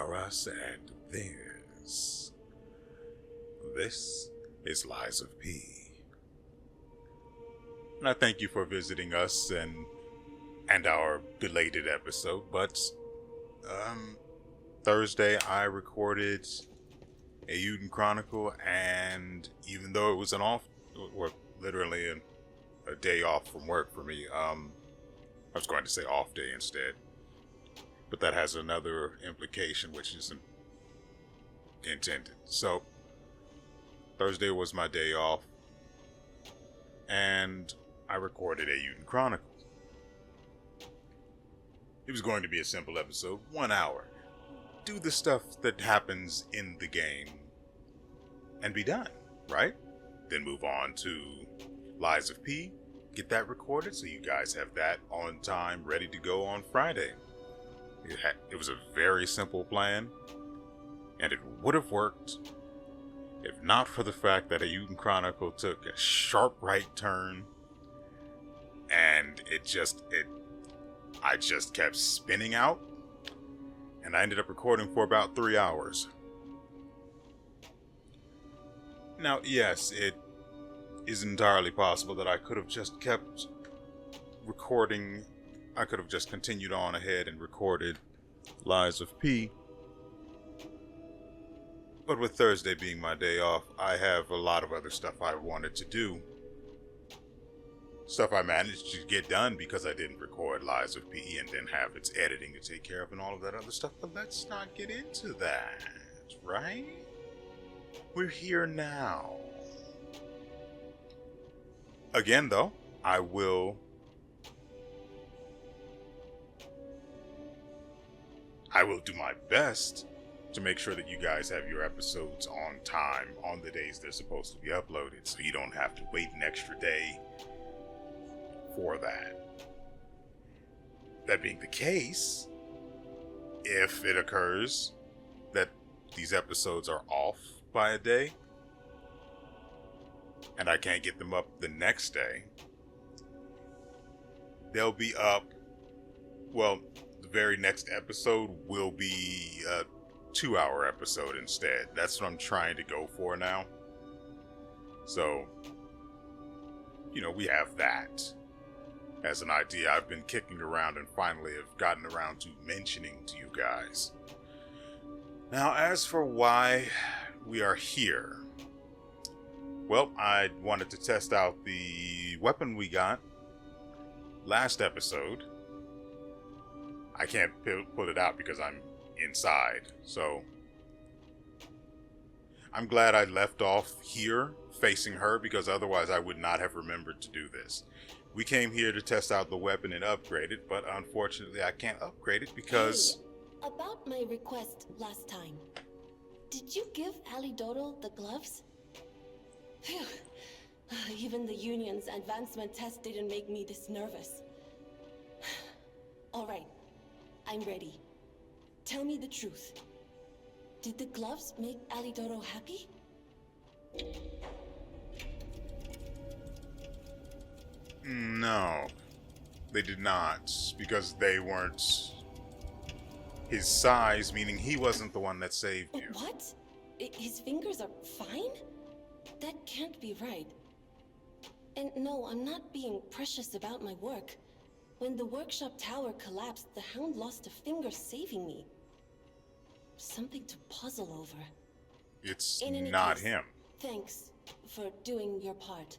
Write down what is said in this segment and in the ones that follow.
WeArEuS, and this is Lies of P. And I thank you for visiting us and our belated episode. But Thursday I recorded a Uden Chronicle, and even though it was literally a day off from work for me, I was going to say off day instead. But that has another implication which isn't intended. So Thursday was my day off, and I recorded a Uden Chronicle. It was going to be a simple episode, 1 hour. Do the stuff that happens in the game and be done, right? Then move on to Lies of P, get that recorded so you guys have that on time, ready to go on Friday. It was a very simple plan, and it would have worked if not for the fact that a Uden Chronicle took a sharp right turn, and I just kept spinning out, and I ended up recording for about 3 hours. Now, yes, it is entirely possible that I could have just kept recording. I could have just continued on ahead and recorded Lies of P. But with Thursday being my day off, I have a lot of other stuff I wanted to do. Stuff I managed to get done because I didn't record Lies of P and then have its editing to take care of and all of that other stuff. But let's not get into that, right? We're here now. Again, though, I will do my best to make sure that you guys have your episodes on time, on the days they're supposed to be uploaded, so you don't have to wait an extra day for that. That being the case, if it occurs that these episodes are off by a day, and I can't get them up the next day, they'll be up, well, the very next episode will be a 2-hour episode instead. That's what I'm trying to go for now. So, we have that as an idea I've been kicking around and finally have gotten around to mentioning to you guys. Now, as for why we are here, well, I wanted to test out the weapon we got last episode. I can't pull it out because I'm inside, so I'm glad I left off here facing her, because otherwise I would not have remembered to do this. We came here to test out the weapon and upgrade it, but unfortunately I can't upgrade it because... Hey, about my request last time. Did you give Ali Dodo the gloves? Phew. Even the Union's advancement test didn't make me this nervous. Alright, I'm ready. Tell me the truth. Did the gloves make Ali Dodo happy? No, they did not, because they weren't his size, meaning he wasn't the one that saved you. What? His fingers are fine? That can't be right. And no, I'm not being precious about my work. When the workshop tower collapsed, the Hound lost a finger saving me. Something to puzzle over. It's not him. Thanks for doing your part.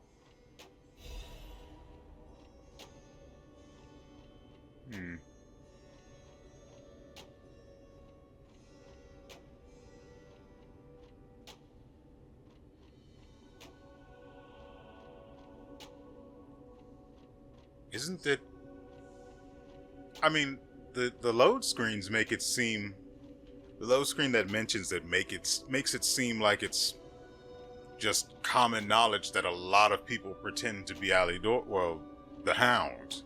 Isn't it? I mean, the load screens make it seem... The load screen that mentions it makes it seem like it's just common knowledge that a lot of people pretend to be the Hound.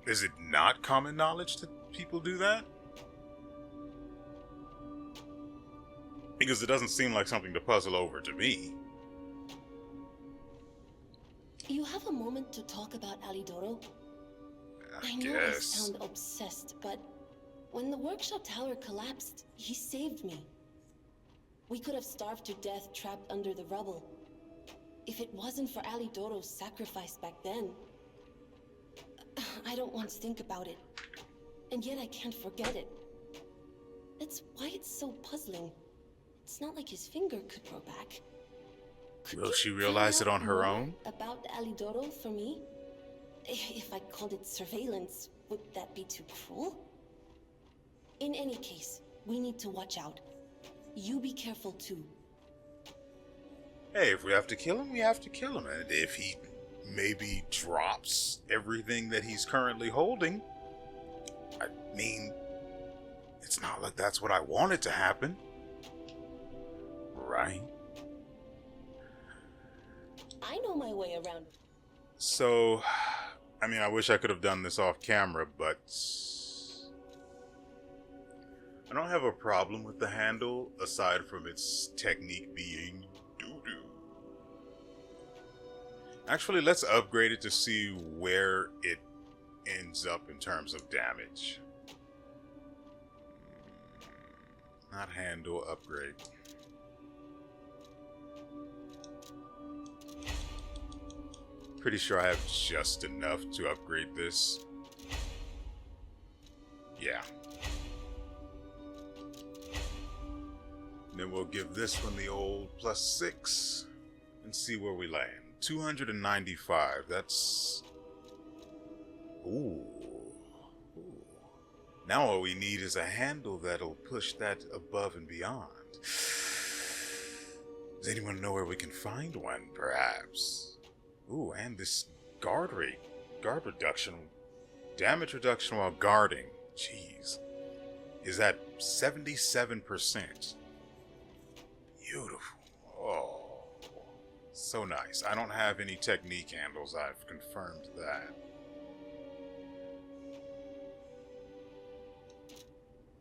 Is it not common knowledge that people do that? Because it doesn't seem like something to puzzle over to me. You have a moment to talk about Ali Dodo? I know I guess. sound obsessed, but When the workshop tower collapsed, he saved me. We could have starved to death trapped under the rubble. If it wasn't for Alidoro's sacrifice back then... I don't want to think about it. And yet I can't forget it. That's why it's so puzzling. It's not like his finger could grow back. Will she realize it on her own? About Alidoro for me? If I called it surveillance, would that be too cruel? In any case, we need to watch out. You be careful too. Hey, if we have to kill him, we have to kill him. And if he maybe drops everything that he's currently holding, I mean, it's not like that's what I wanted to happen. Right? I know my way around. So, I mean, I wish I could have done this off camera, but I don't have a problem with the handle, aside from its technique being doo-doo. Actually, let's upgrade it to see where it ends up in terms of damage. Not handle, upgrade. Pretty sure I have just enough to upgrade this. Yeah. Then we'll give this one the old +6 and see where we land. 295. That's... Ooh. Now all we need is a handle that'll push that above and beyond. Does anyone know where we can find one, perhaps? Ooh, and this guard rate. Guard reduction. Damage reduction while guarding. Jeez. Is at 77%. Beautiful. Oh. So nice. I don't have any technique handles. I've confirmed that.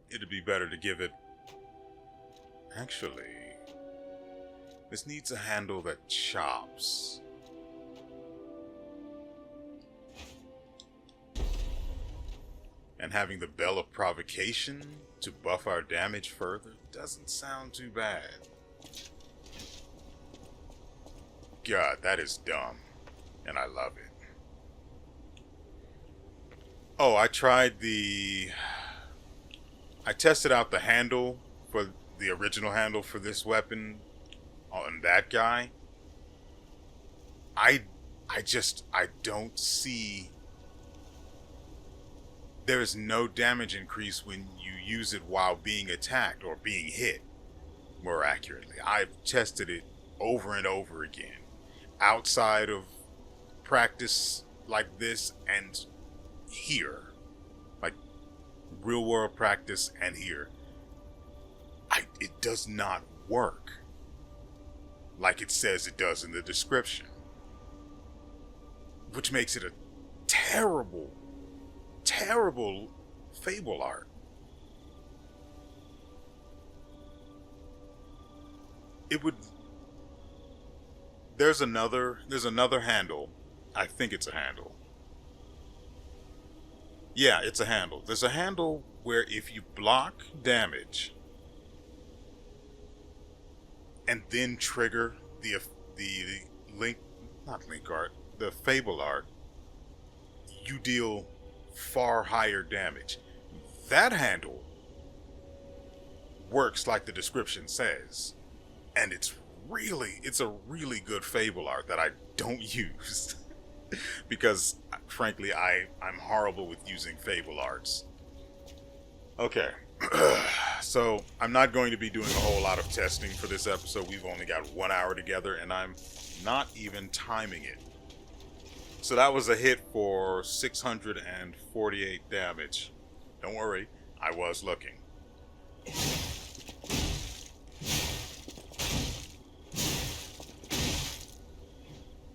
It'd be better to give it... Actually... This needs a handle that chops. And having the Belle of Provocation to buff our damage further doesn't sound too bad. God, that is dumb. And I love it. Oh, I tested out the handle for the original handle for this weapon on that guy. I don't see... There is no damage increase when you use it while being attacked or being hit, more accurately. I've tested it over and over again. Outside of practice like this and here. Like real world practice and here. It does not work like it says it does in the description. Which makes it a terrible fable art. It would... There's another handle. I think it's a handle. Yeah, it's a handle. There's a handle where if you block damage and then trigger the fable art, you deal far higher damage. That handle works like the description says, and it's a really good fable art that I don't use because frankly I'm horrible with using fable arts. Okay. So I'm not going to be doing a whole lot of testing for this episode. We've only got 1 hour together and I'm not even timing it. So that was a hit for 648 damage. Don't worry, I was looking.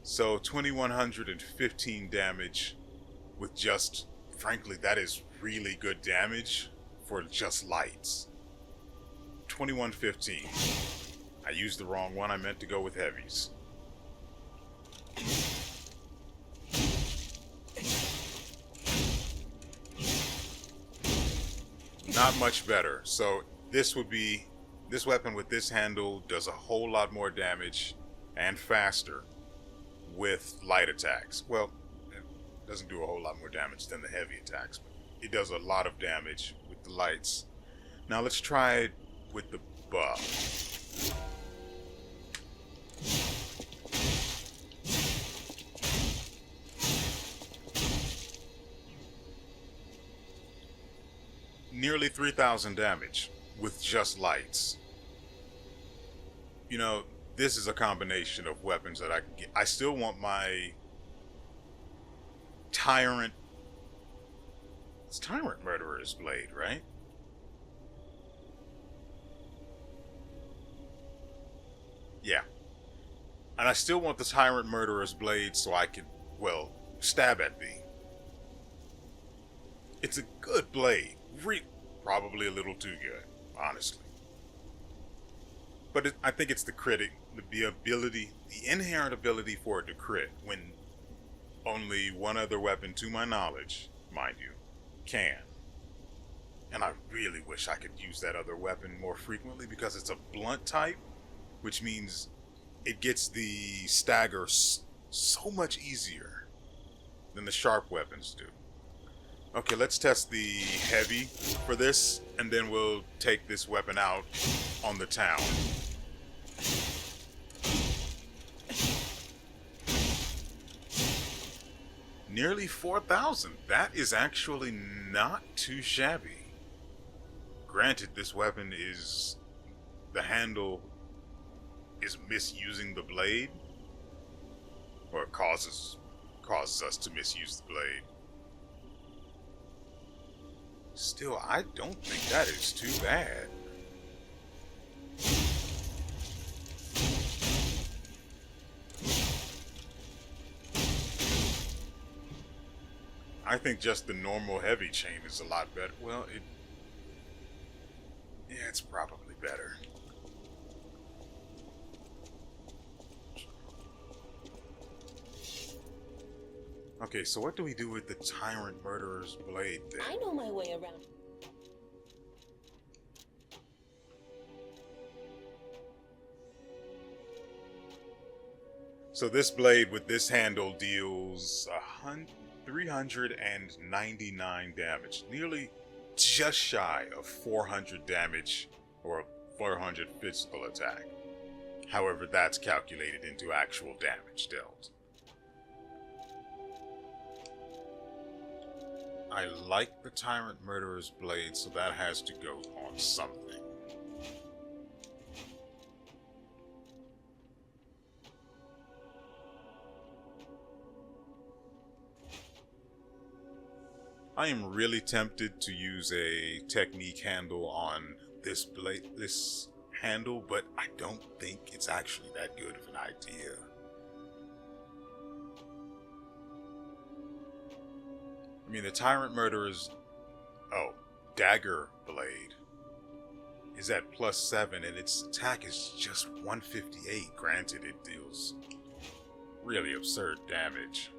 So 2115 damage with just, frankly, that is really good damage for just lights. 2115. I used the wrong one. I meant to go with heavies. Not much better. So this would be, this weapon with this handle does a whole lot more damage and faster with light attacks. Well, it doesn't do a whole lot more damage than the heavy attacks, but it does a lot of damage with the lights. Now let's try it with the buff. Nearly 3,000 damage with just lights. You know, this is a combination of weapons that I can get. I still want my Tyrant. It's Tyrant Murderer's Blade, right? Yeah. And I still want the Tyrant Murderer's Blade so I can, well, stab at thee. It's a good blade. Probably a little too good, honestly. But I think it's the critic, the ability, the inherent ability for it to crit when only one other weapon, to my knowledge, mind you, can. And I really wish I could use that other weapon more frequently because it's a blunt type, which means it gets the stagger so much easier than the sharp weapons do. Okay, let's test the heavy for this, and then we'll take this weapon out on the town. Nearly 4,000. That is actually not too shabby. Granted, this weapon is... the handle is misusing the blade, or it causes us to misuse the blade. Still, I don't think that is too bad. I think just the normal heavy chain is a lot better. Well, yeah, it's probably better. Okay, so what do we do with the Tyrant Murderer's Blade then? I know my way around. So this blade with this handle deals 399 damage, nearly just shy of 400 damage or 400 physical attack. However, that's calculated into actual damage dealt. I like the Tyrant Murderer's Blade, so that has to go on something. I am really tempted to use a technique handle on this blade, this handle, but I don't think it's actually that good of an idea. I mean, the Tyrant Murderer's, dagger blade is at +7 and its attack is just 158. Granted, it deals really absurd damage.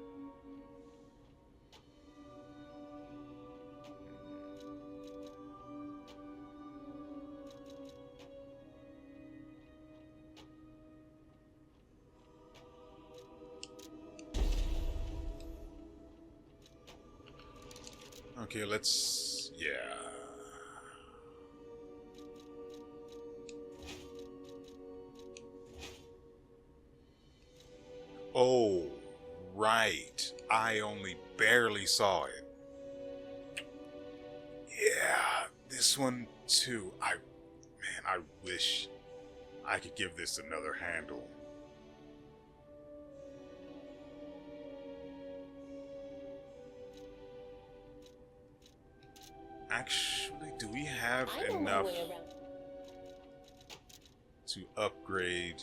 Okay, yeah. Oh, right. I only barely saw it. Yeah, this one too. I wish I could give this another handle. Actually, do we have enough to upgrade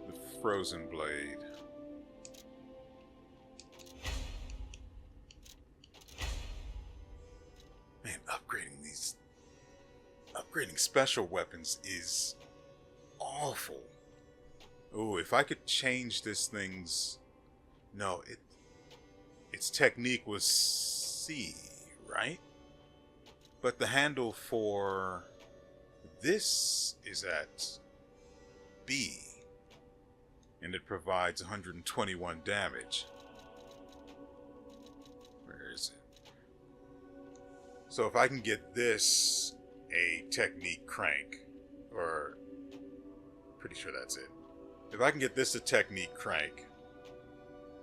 the Frozen Blade? Man, upgrading special weapons is awful. Oh, if I could change this thing's... No, its technique was C, right? But the handle for this is at B, and it provides 121 damage. Where is it? So if I can get this a technique crank, or pretty sure that's it. If I can get this a technique crank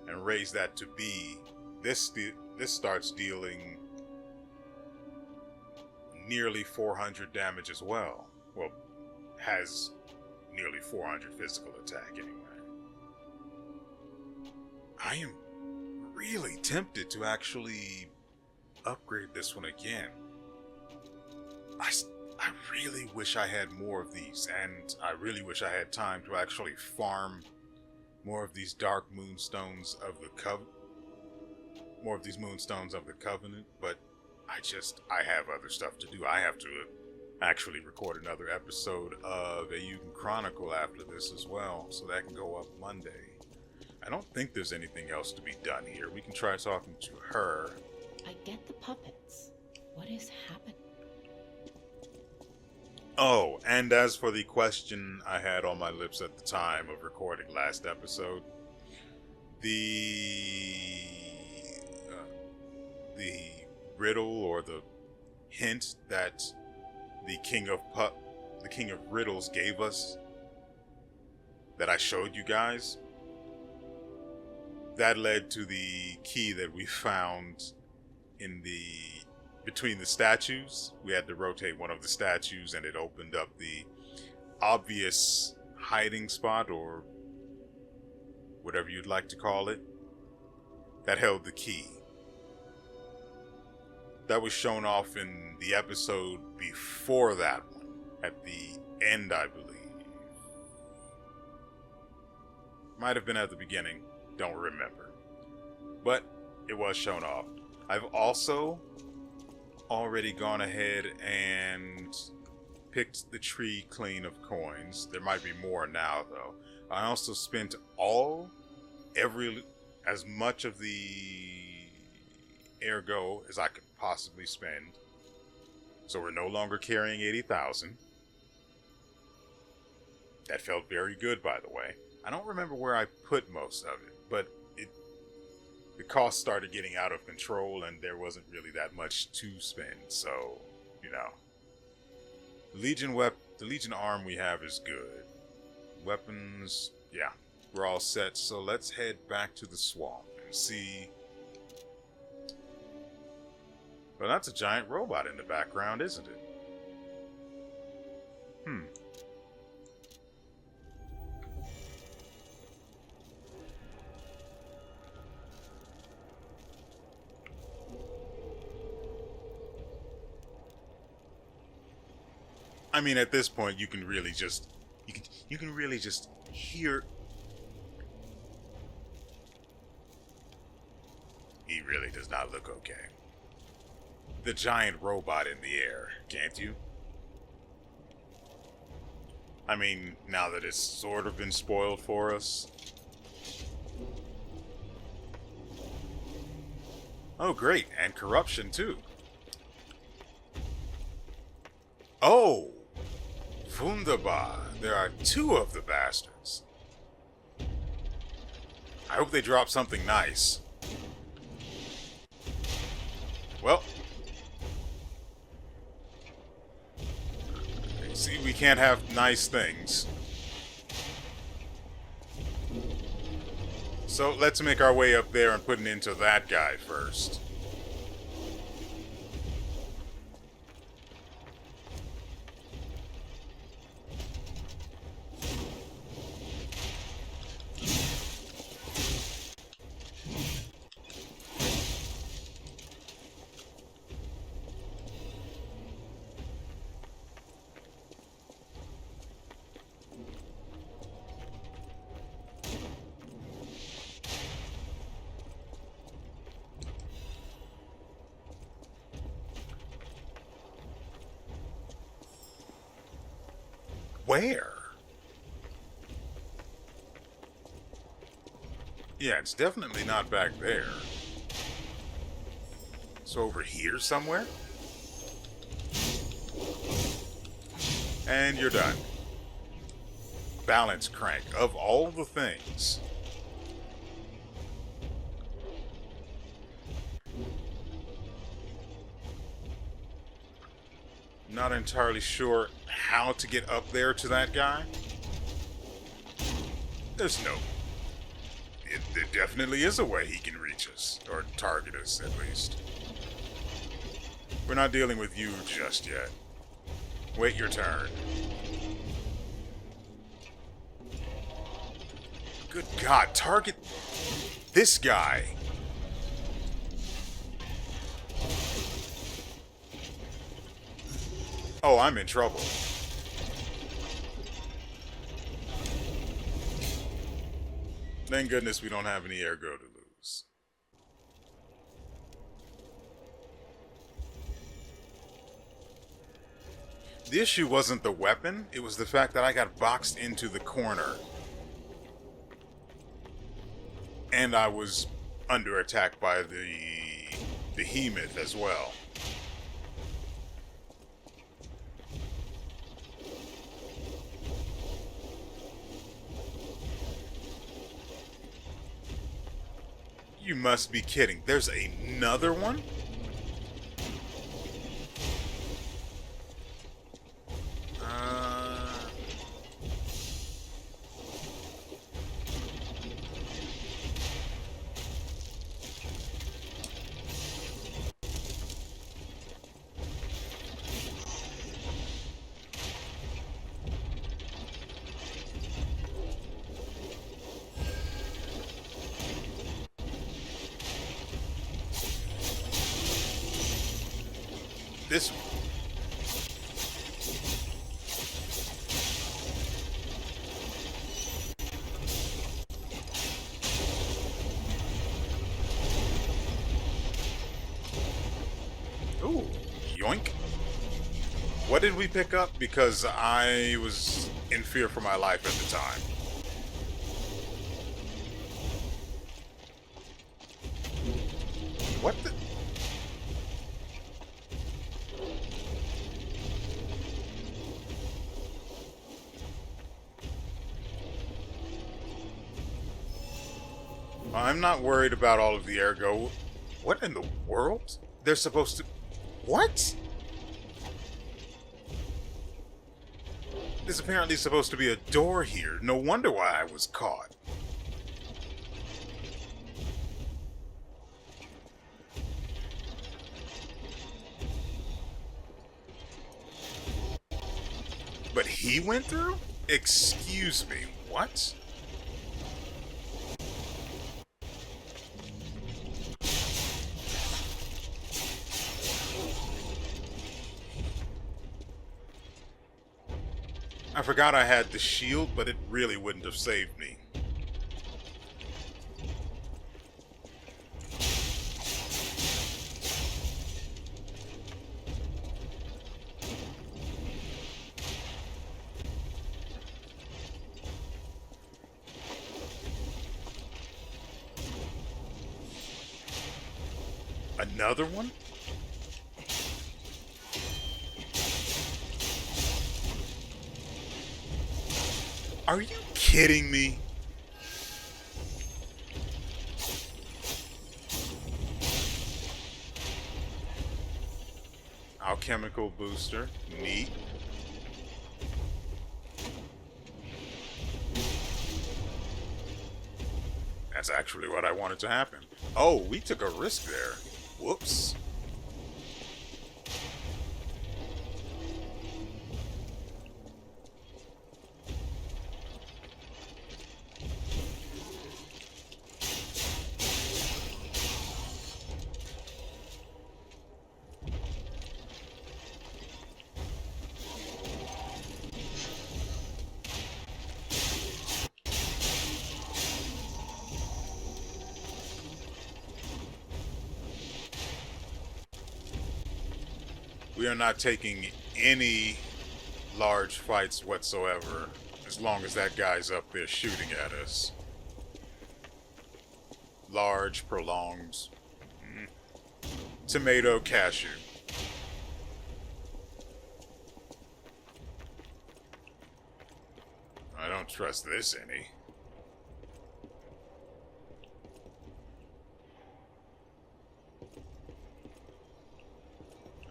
and raise that to B, this starts dealing nearly 400 damage as well. Well, has nearly 400 physical attack anyway. I am really tempted to actually upgrade this one again. I really wish I had more of these, and I really wish I had time to actually farm more of these dark moonstones of the Covenant, but I have other stuff to do. I have to actually record another episode of A Uden Chronicle after this as well, so that can go up Monday. I don't think there's anything else to be done here. We can try talking to her. I get the puppets. What is happening? Oh, and as for the question I had on my lips at the time of recording last episode, the riddle or the hint that the King of Riddles gave us that I showed you guys, that led to the key that we found between the statues. We had to rotate one of the statues and it opened up the obvious hiding spot, or whatever you'd like to call it, that held the key. That was shown off in the episode before that one, at the end, I believe. Might have been at the beginning, don't remember. But it was shown off. I've also already gone ahead and picked the tree clean of coins. There might be more now, though. I also spent as much of the ergo as I could possibly spend. So we're no longer carrying 80,000. That felt very good, by the way. I don't remember where I put most of it, but the cost started getting out of control and there wasn't really that much to spend, so, you know. The Legion arm we have is good. Weapons, yeah, we're all set, so let's head back to the swamp and see. Well, that's a giant robot in the background, isn't it? I mean, at this point, you can really just hear. He really does not look okay. The giant robot in the air, can't you? I mean, now that it's sort of been spoiled for us. Oh, great, and corruption too. Oh! Wunderbar. There are two of the bastards. I hope they drop something nice. Well. See, we can't have nice things. So let's make our way up there and put an end to that guy first. Where? Yeah, it's definitely not back there. So over here somewhere? And you're done. Balance crank. Of all the things. Not entirely sure how to get up there to that guy. There's no... There definitely is a way he can reach us. Or target us, at least. We're not dealing with you just yet. Wait your turn. Good God, target this guy. Oh, I'm in trouble. Thank goodness we don't have any ergo to lose. The issue wasn't the weapon, it was the fact that I got boxed into the corner. And I was under attack by the behemoth as well. You must be kidding. There's another one? This... Ooh, yoink. What did we pick up? Because I was in fear for my life at the time. What the... I'm not worried about all of the ergo. What in the world? They're supposed to... What? There's apparently supposed to be a door here. No wonder why I was caught. But he went through? Excuse me, what? I forgot I had the shield, but it really wouldn't have saved me. Another one? Are you kidding me? Alchemical booster. Neat. That's actually what I wanted to happen. Oh, we took a risk there. Whoops. We are not taking any large fights whatsoever, as long as that guy's up there shooting at us. Large, prolonged. Tomato, cashew. don't trust this any.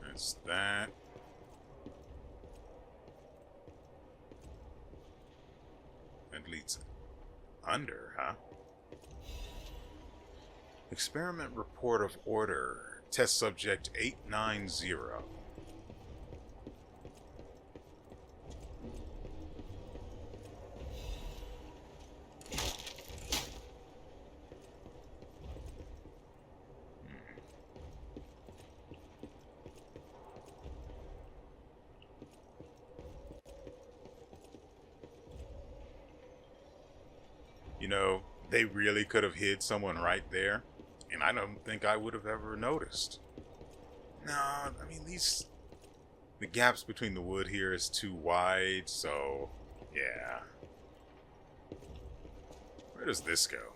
That's that. That leads under, huh? Experiment report of order. Test subject 890. You know, they really could have hid someone right there, and I don't think I would have ever noticed. No, I mean, the gaps between the wood here is too wide, so yeah. Where does this go?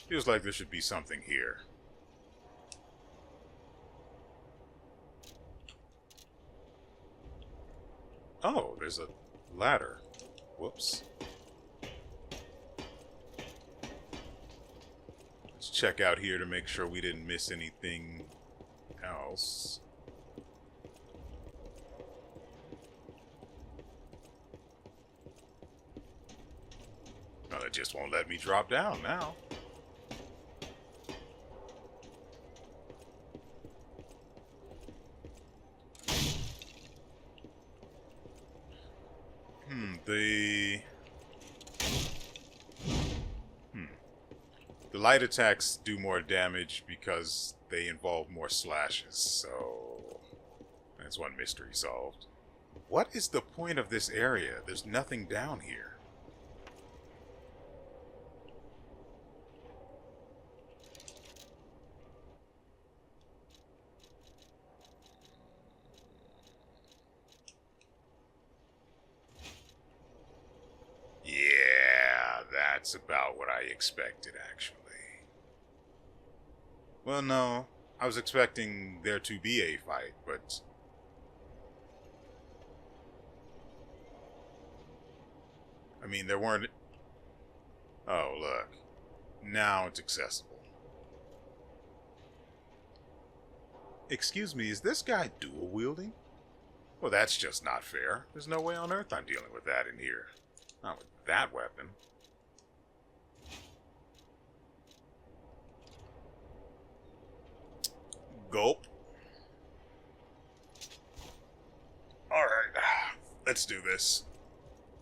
Feels like there should be something here. Oh, there's a ladder. Whoops. Let's check out here to make sure we didn't miss anything else. Oh, it just won't let me drop down now. The light attacks do more damage because they involve more slashes, so that's one mystery solved. What is the point of this area? There's nothing down here. Yeah, that's about what I expected, actually. Well, no, I was expecting there to be a fight, but... I mean, there weren't... Oh, look. Now it's accessible. Excuse me, is this guy dual-wielding? Well, that's just not fair. There's no way on earth I'm dealing with that in here. Not with that weapon. Gulp. Alright, let's do this.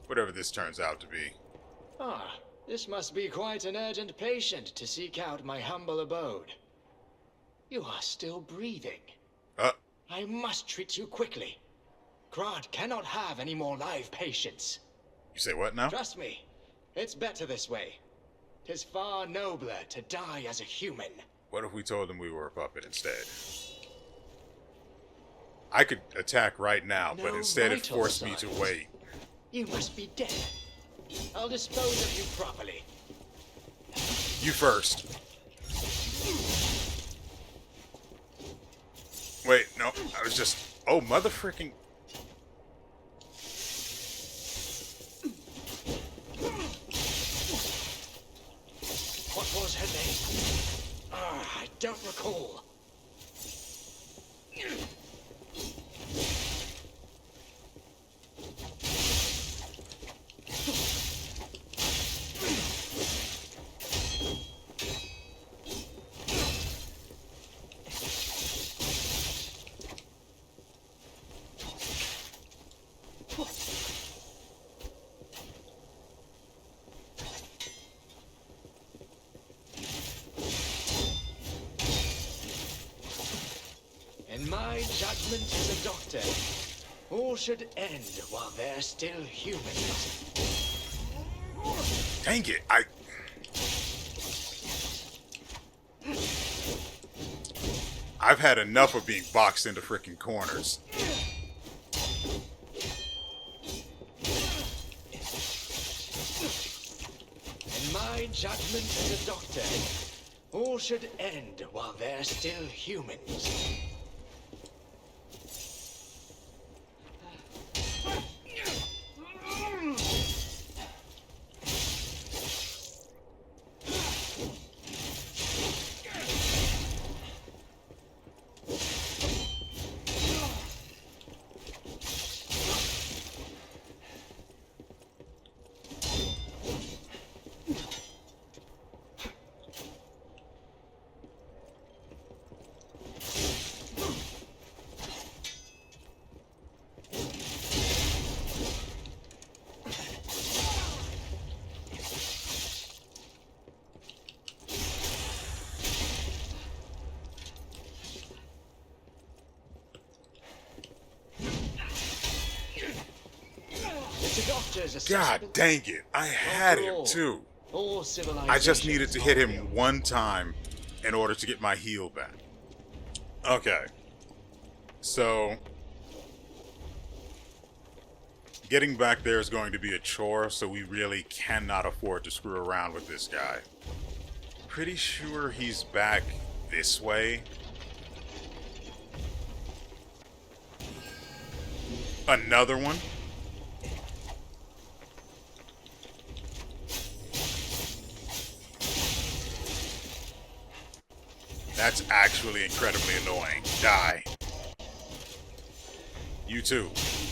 Whatever this turns out to be. Ah, this must be quite an urgent patient to seek out my humble abode. You are still breathing. I must treat you quickly. Grant cannot have any more live patients. You say what now? Trust me, it's better this way. 'Tis far nobler to die as a human. What if we told him we were a puppet instead? I could attack right now, but instead it forced me to wait. You must be dead. I'll dispose of you properly. You first. Wait, no, I was just... Oh, motherfricking... What was her name? I don't recall. In my judgment as a doctor, all should end while they're still humans. Dang it, I've had enough of being boxed into frickin' corners. In my judgment as a doctor, all should end while they're still humans. to doctors God accessible. dang it. I had After him all, too. all civilizations I just needed to hit are him built. one time in order to get my heal back. Okay. So, getting back there is going to be a chore, so we really cannot afford to screw around with this guy. Pretty sure he's back this way. Another one. That's actually incredibly annoying. Die. You too.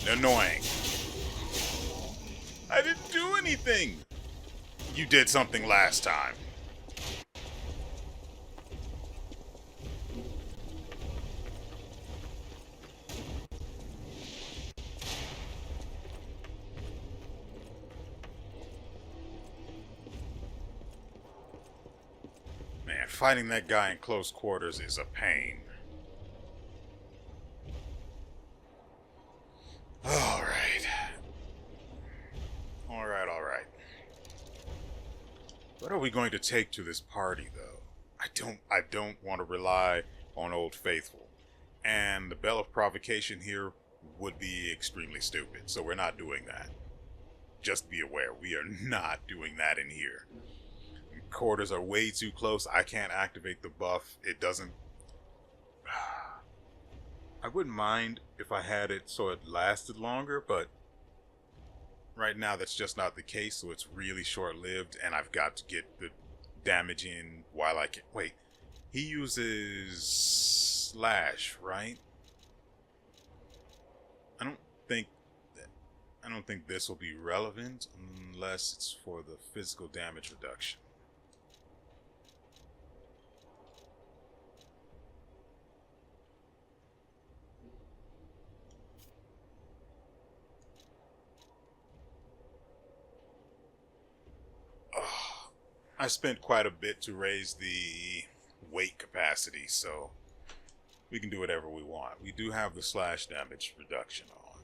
Annoying. I didn't do anything. You did something last time. Man, fighting that guy in close quarters is a pain. Alright. Alright. What are we going to take to this party, though? I don't want to rely on Old Faithful. And the Bell of Provocation here would be extremely stupid, so we're not doing that. Just be aware, we are not doing that in here. Quarters are way too close. I can't activate the buff. It doesn't... I wouldn't mind if I had it so it lasted longer, but right now that's just not the case, so it's really short-lived, and I've got to get the damage in while I can... Wait, he uses Slash, right? I don't think this will be relevant unless it's for the physical damage reduction. I spent quite a bit to raise the weight capacity, so we can do whatever we want. We do have the slash damage reduction on.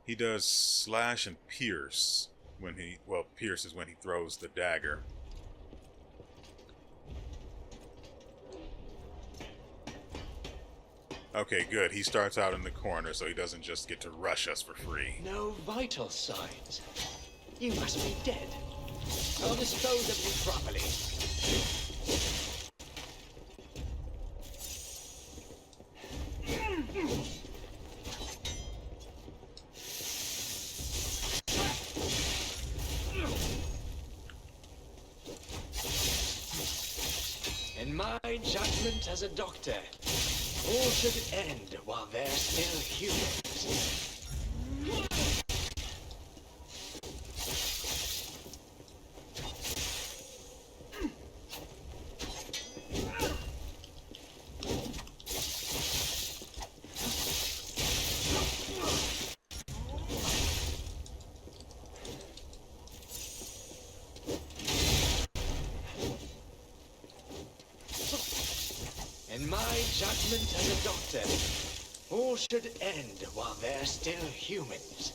He does slash and pierce when he, well, pierce is when he throws the dagger. Okay, good. He starts out in the corner, so he doesn't just get to rush us for free. No vital signs. You must be dead. I'll dispose of you properly. In my judgment as a doctor, all should end while they're still humans. In my judgment as a doctor, all should end while they're still humans.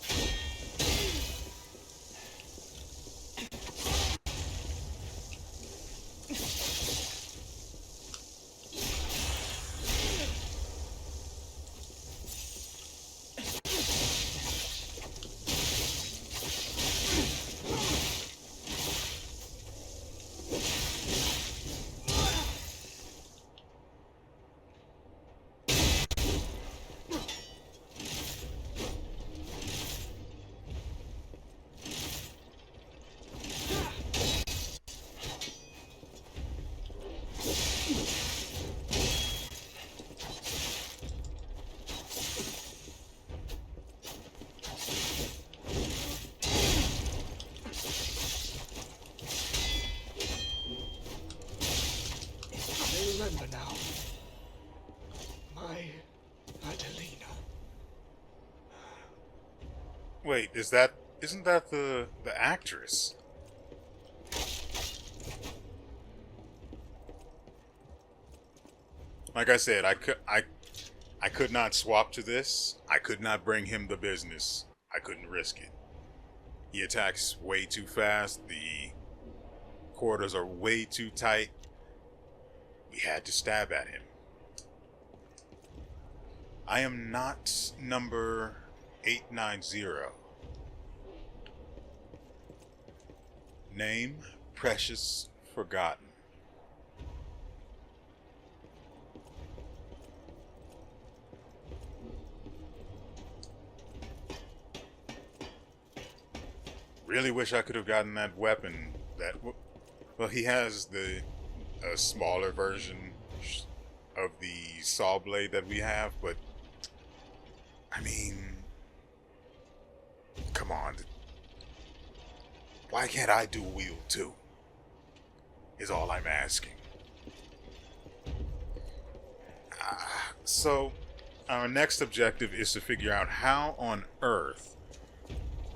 Remember now, my Adelina. Wait, isn't that the actress? Like I said, I could not swap to this. I could not bring him the business. I couldn't risk it. He attacks way too fast. The quarters are way too tight. We had to stab at him. I am not number 890. Name, Precious Forgotten. Really wish I could have gotten that weapon. Well, he has the smaller version of the saw blade that we have, but I mean, come on. Why can't I dual wield too? Is all I'm asking. So, our next objective is to figure out how on earth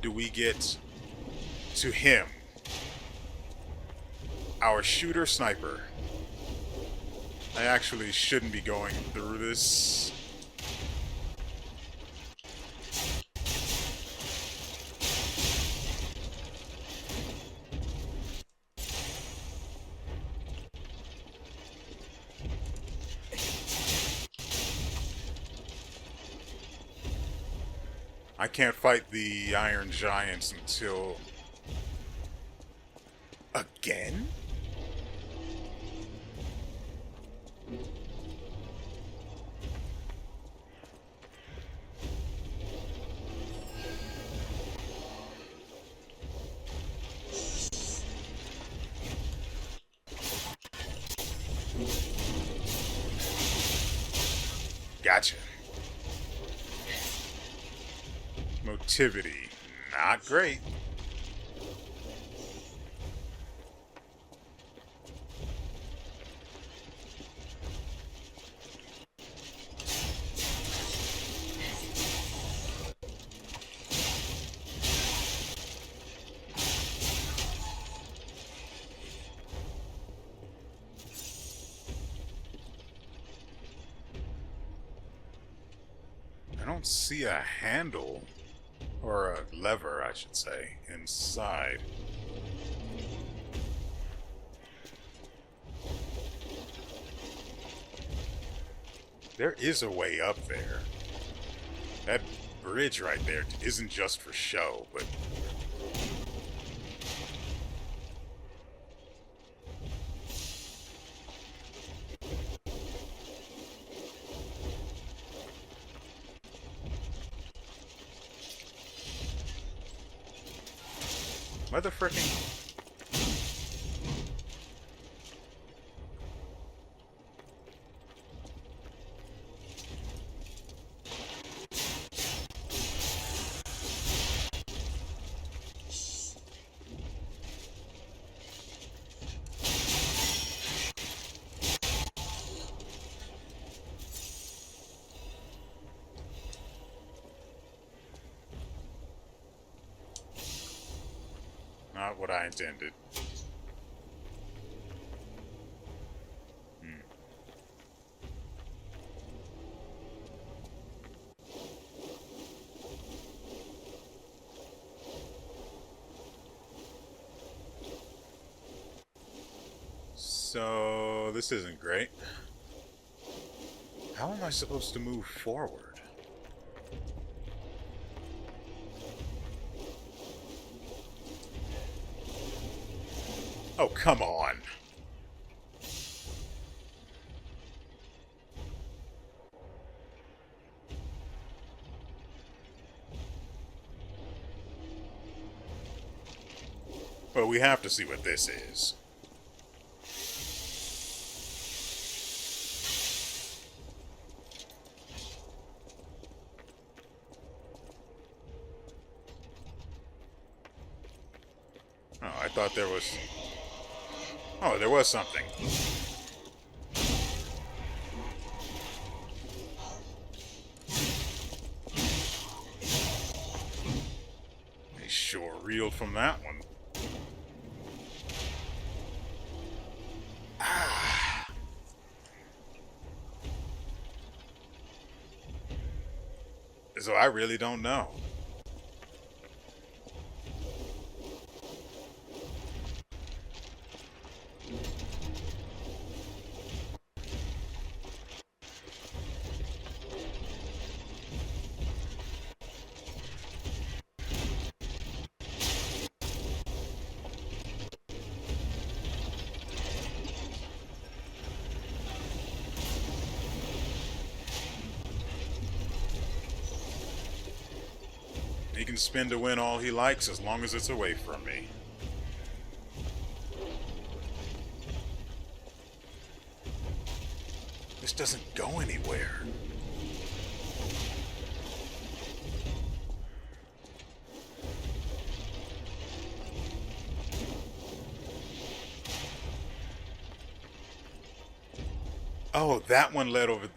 do we get to him, our shooter sniper. I actually shouldn't be going through this. I can't fight the Iron Giants until... Again? Gotcha. Motivity, not great. I don't see a handle, or a lever, I should say, inside. There is a way up there. That bridge right there isn't just for show, but... Motherfucking... Not what I intended. So, this isn't great. How am I supposed to move forward? Oh, come on. Well, we have to see what this is. Oh, I thought there was... Oh, there was something. They sure reeled from that one. So I really don't know. He can spin to win all he likes as long as it's away from me. This doesn't go anywhere. Oh, that one led over.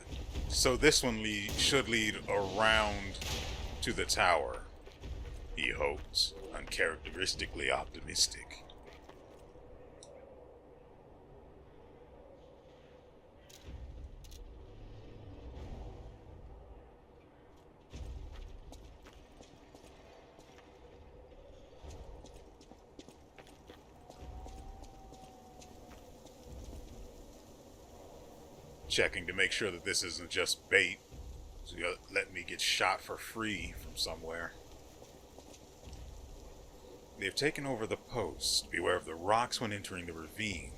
So this one should lead around to the tower. He hopes, uncharacteristically optimistic. Checking to make sure that this isn't just bait. So you let me get shot for free from somewhere. They have taken over the post. Beware of the rocks when entering the ravine.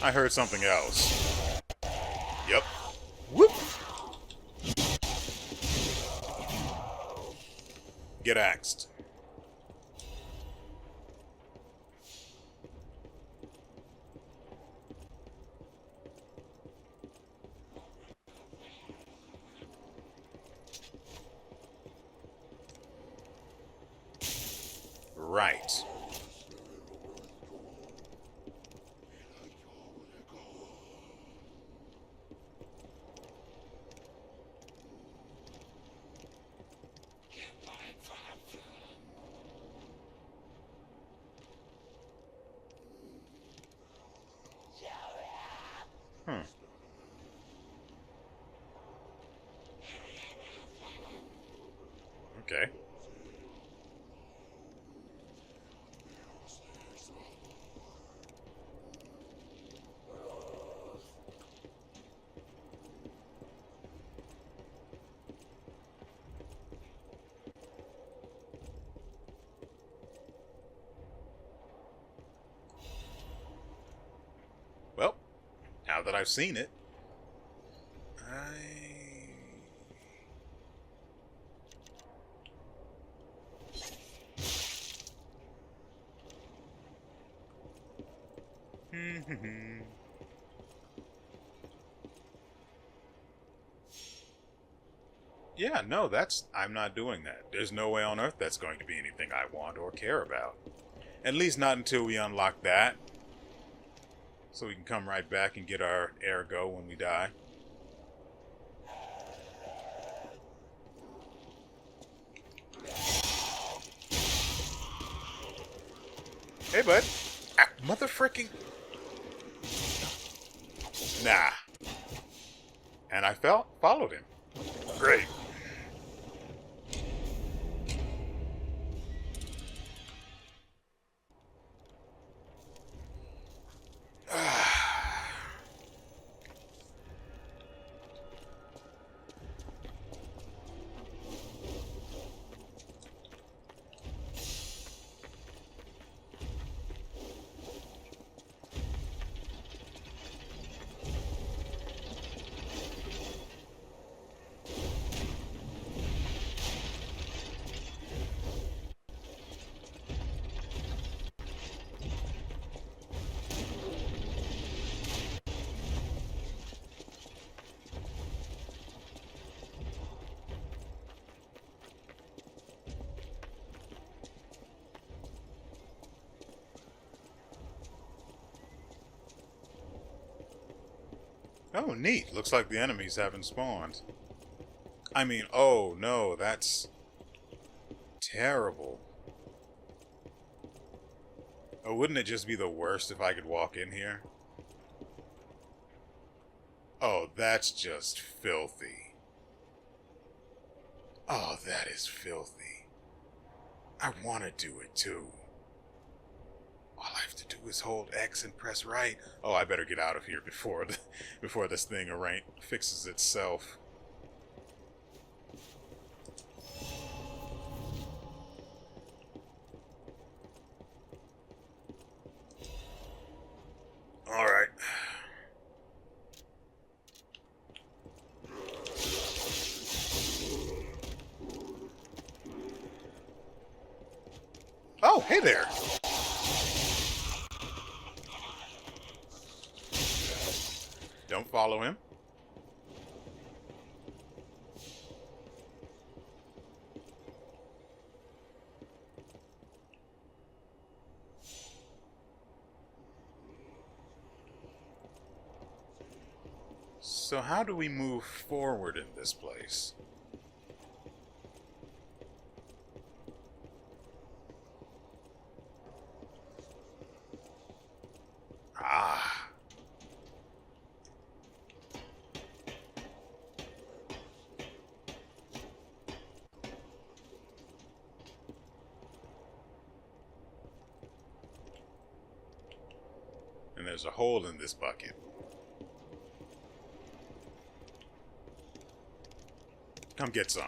I heard something else. Yep. Whoop! Get axed. Right. Hmm. Okay. Well, now that I've seen it, yeah, no, I'm not doing that. There's no way on earth that's going to be anything I want or care about. At least not until we unlock that. So we can come right back and get our ergo when we die. Hey, bud. Ah, mother fricking. Nah. And I followed him. Great. Oh, neat. Looks like the enemies haven't spawned. I mean, oh no, that's terrible. Oh, wouldn't it just be the worst if I could walk in here? Oh, that's just filthy. Oh, that is filthy. I want to do it too. All I have to do is hold X and press right. Oh, I better get out of here before this thing fixes itself. All right. Oh, hey there. Don't follow him. So how do we move forward in this place? Ah. And there's a hole in this bucket. Come get some.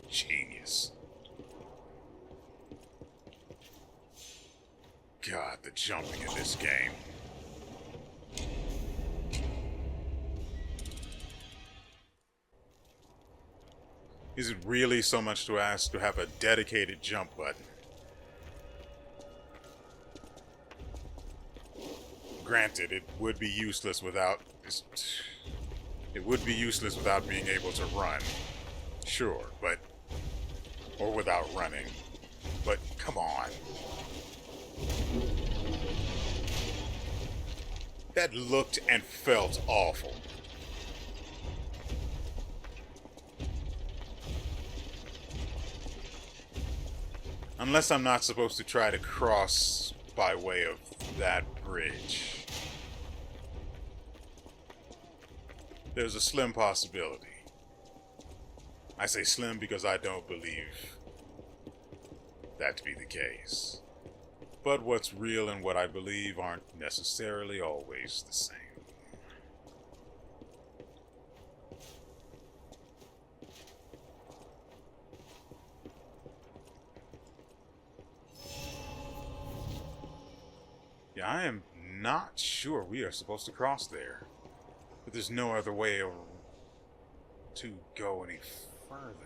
Genius. God, the jumping in this game. Is it really so much to ask to have a dedicated jump button? Granted, it would be useless without being able to run. Sure, but or without running. But come on. That looked and felt awful. Unless I'm not supposed to try to cross by way of that bridge. There's a slim possibility. I say slim because I don't believe that to be the case. But what's real and what I believe aren't necessarily always the same. Yeah, I am not sure we are supposed to cross there. But there's no other way to go any further.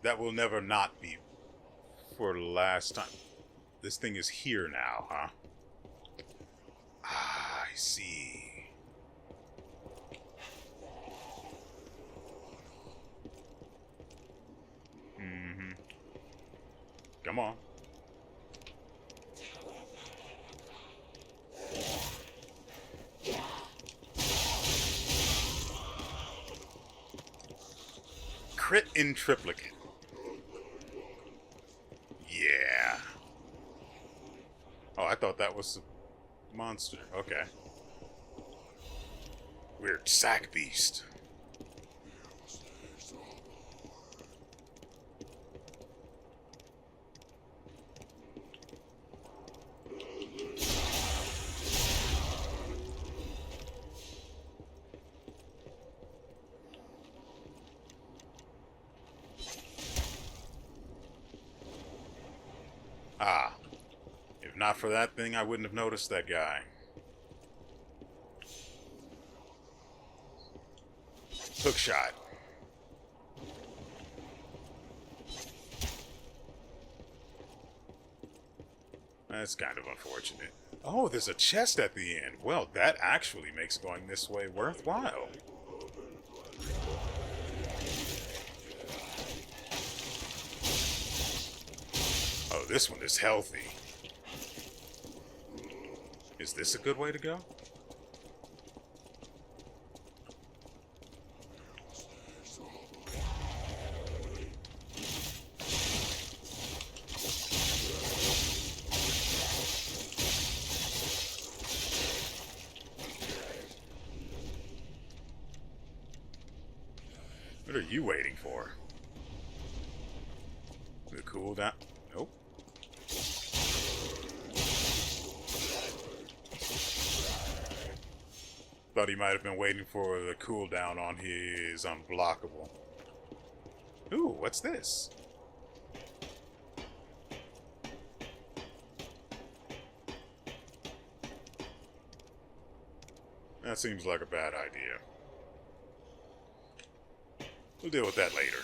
That will never not be for the last time. This thing is here now, huh? Ah, I see. Mm-hmm. Come on. Crit in triplicate. Yeah. Oh, I thought that was a monster. Okay. Weird sack beast. Ah. If not for that thing, I wouldn't have noticed that guy. Hook shot. That's kind of unfortunate. Oh, there's a chest at the end. Well, that actually makes going this way worthwhile. Oh, this one is healthy. Is this a good way to go? What are you waiting for? The cooldown? Nope. Thought he might have been waiting for the cooldown on his unblockable. Ooh, what's this? That seems like a bad idea. We'll deal with that later.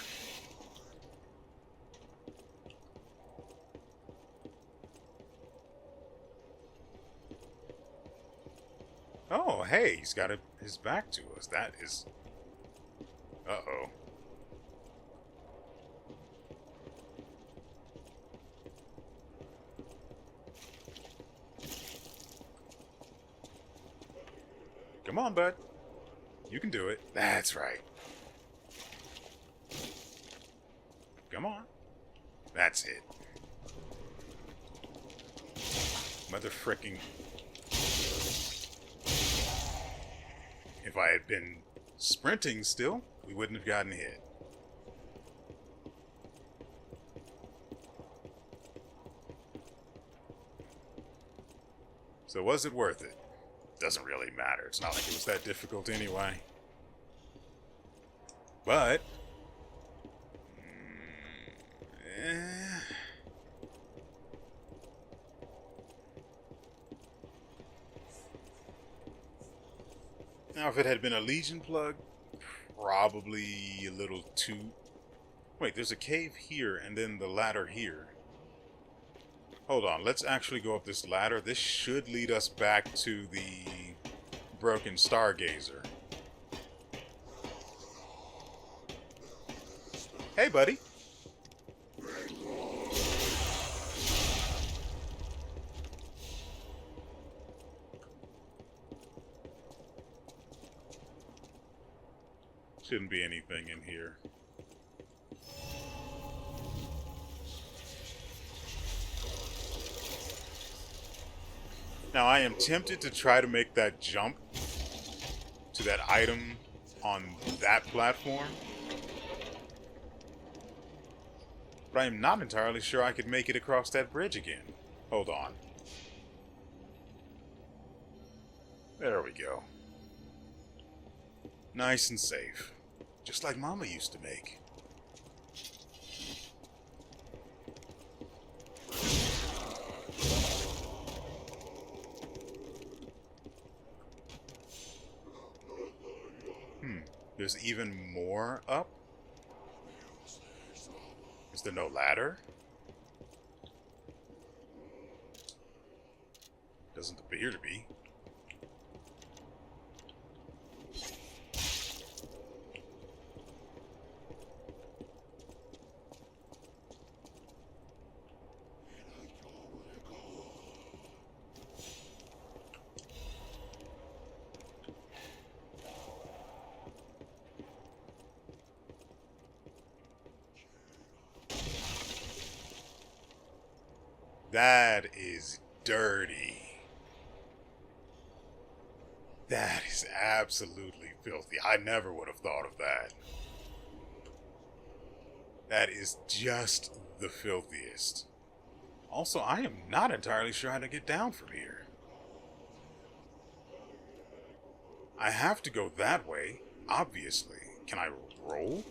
Oh, hey, he's got his back to us. That is... Uh-oh. Come on, bud. You can do it. That's right. Come on. That's it. Mother fricking... If I had been sprinting still, we wouldn't have gotten hit. So was it worth it? Doesn't really matter. It's not like it was that difficult anyway. But... Now, if it had been a Legion plug, probably a little too... Wait, there's a cave here, and then the ladder here. Hold on, let's actually go up this ladder. This should lead us back to the broken Stargazer. Hey, buddy. Shouldn't be anything in here. Now I am tempted to try to make that jump to that item on that platform. But I am not entirely sure I could make it across that bridge again. Hold on. There we go. Nice and safe. Just like Mama used to make. There's even more up? Is there no ladder? Doesn't appear to be. That is dirty. That is absolutely filthy. I never would have thought of that. That is just the filthiest. Also, I am not entirely sure how to get down from here. I have to go that way, obviously. Can I roll?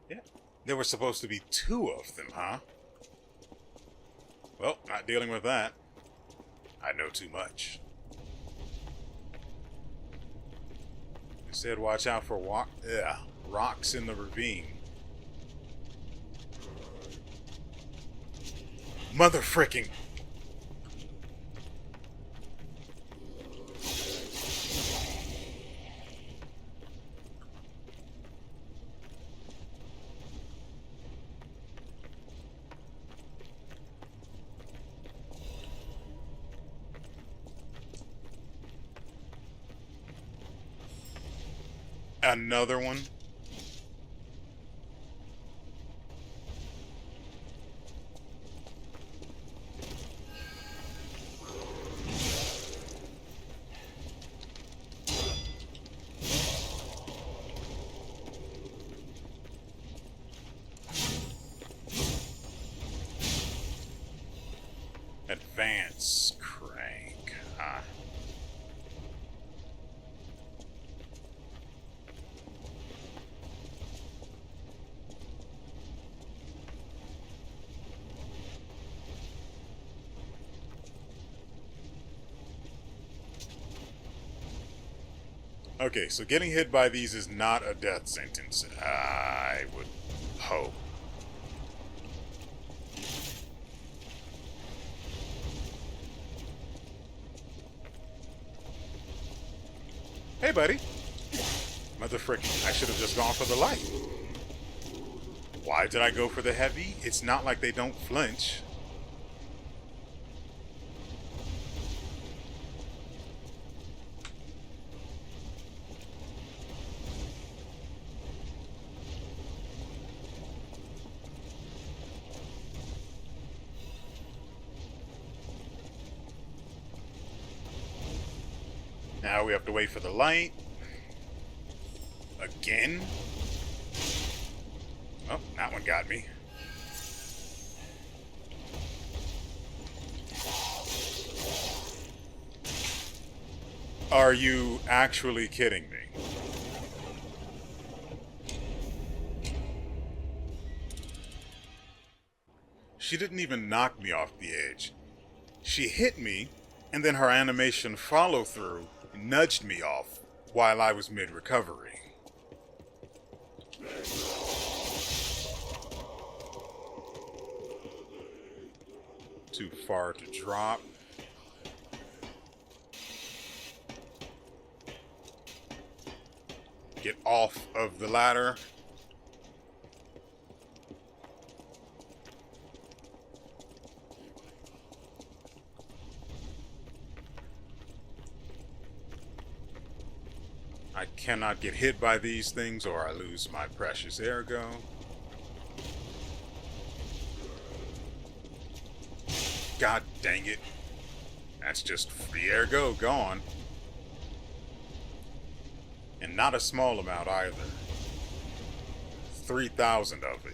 Yeah. There were supposed to be 2 of them, huh? Well, not dealing with that. I know too much. They said watch out for rocks in the ravine. Mother fricking! Another one? Advance crank. Ah. Okay, so getting hit by these is not a death sentence, I would hope. Hey, buddy. Mother frickin', I should have just gone for the light. Why did I go for the heavy? It's not like they don't flinch. Now we have to wait for the light. Again? Oh, that one got me. Are you actually kidding me? She didn't even knock me off the edge. She hit me, and then her animation follow-through nudged me off while I was mid-recovery. Too far to drop. Get off of the ladder. I cannot get hit by these things or I lose my precious ergo. God dang it. That's just free ergo gone. And not a small amount either. 3,000 of it.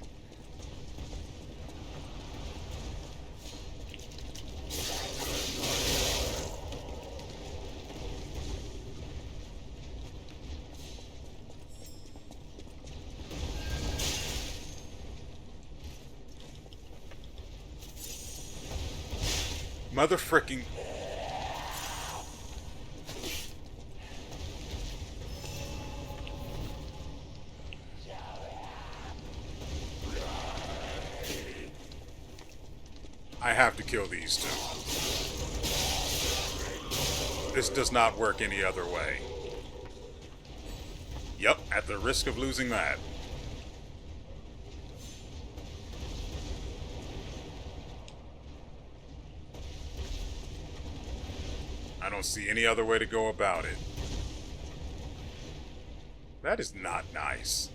Mother fricking. I have to kill these two. This does not work any other way. Yep, at the risk of losing that. I don't see any other way to go about it. That is not nice.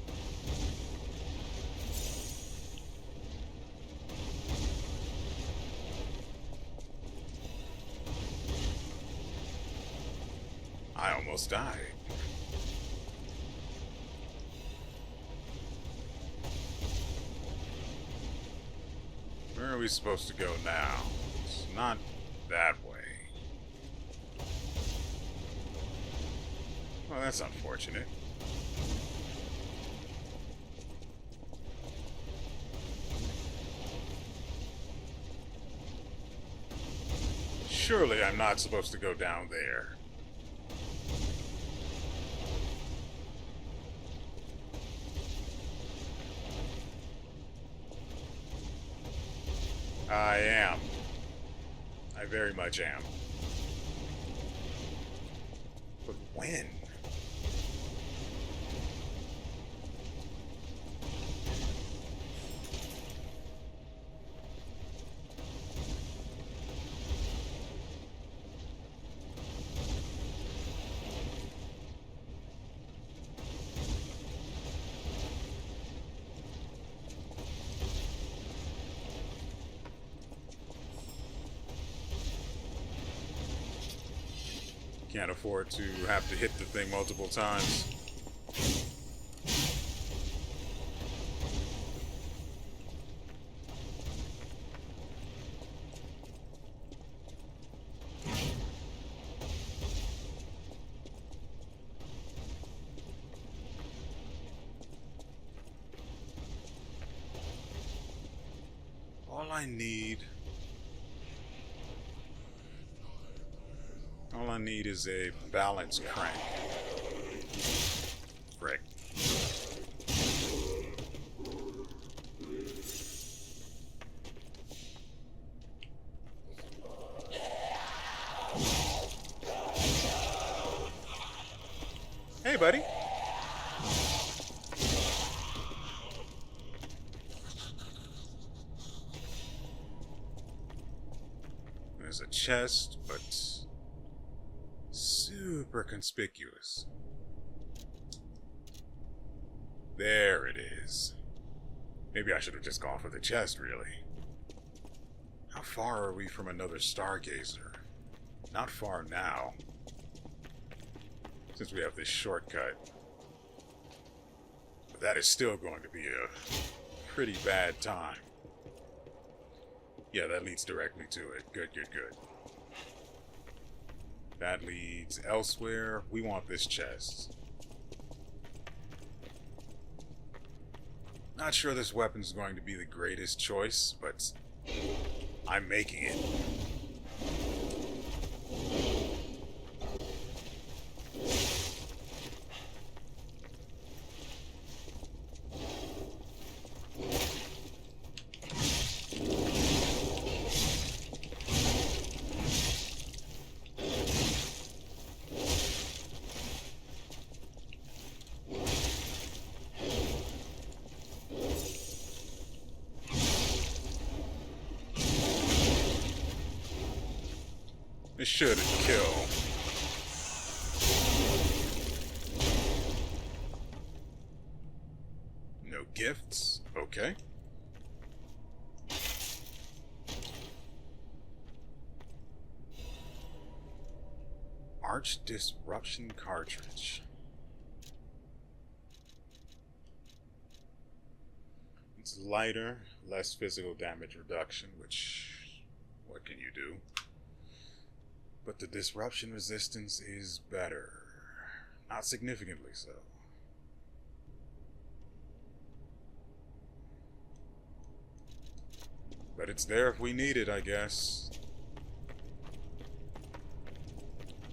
I almost died. Where are we supposed to go now? It's not that way. Well, that's unfortunate. Surely I'm not supposed to go down there. I am. I very much am. But when? Can't afford to have to hit the thing multiple times. All I need is a balance crank. Frick. Hey, buddy. There's a chest, but super conspicuous. There it is. Maybe I should have just gone for the chest, really. How far are we from another stargazer? Not far now, since we have this shortcut. But that is still going to be a pretty bad time. Yeah, that leads directly to it. Good, good, good. That leads elsewhere. We want this chest. Not sure this weapon's going to be the greatest choice, but I'm making it. It should kill. No gifts? Okay. Arch Disruption Cartridge. It's lighter, less physical damage reduction, which, what can you do? But the disruption resistance is better. Not significantly so. But it's there if we need it, I guess.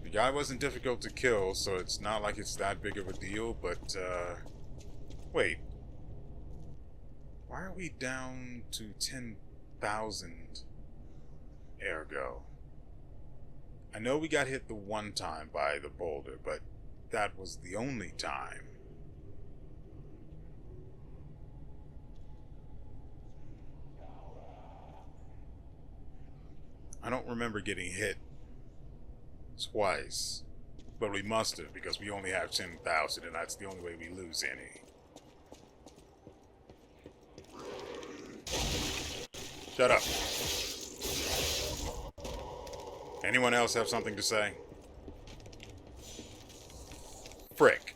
The guy wasn't difficult to kill, so it's not like it's that big of a deal, but, wait. Why are we down to 10,000 ergo? I know we got hit the one time by the boulder, but that was the only time. I don't remember getting hit twice, but we must have, because we only have 10,000, and that's the only way we lose any. Shut up. Anyone else have something to say? Frick.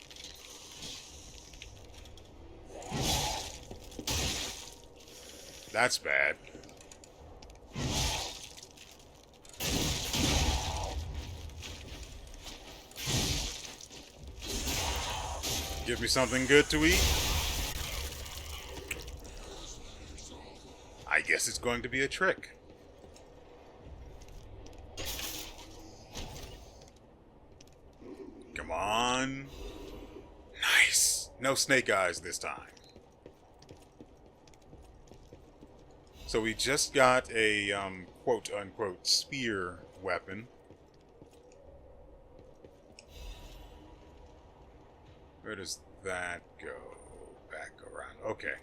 That's bad. Give me something good to eat? I guess it's going to be a trick. gun. Nice. No snake eyes this time. So we just got a quote-unquote spear weapon. Where does that go? Back around. Okay.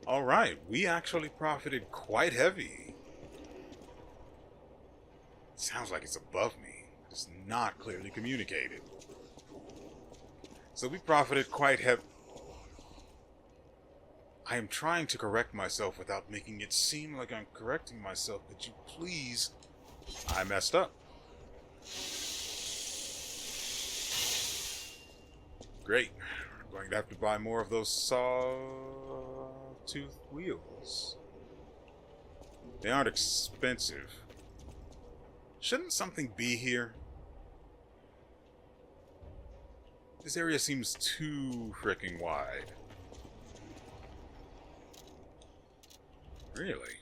Alright, we actually profited quite heavy. Sounds like it's above me. It's not clearly communicated. So we profited quite heavy. I am trying to correct myself without making it seem like I'm correcting myself. Could you please? I messed up. Great. I'm going to have to buy more of those saw-tooth wheels. They aren't expensive. Shouldn't something be here? This area seems too freaking wide. Really?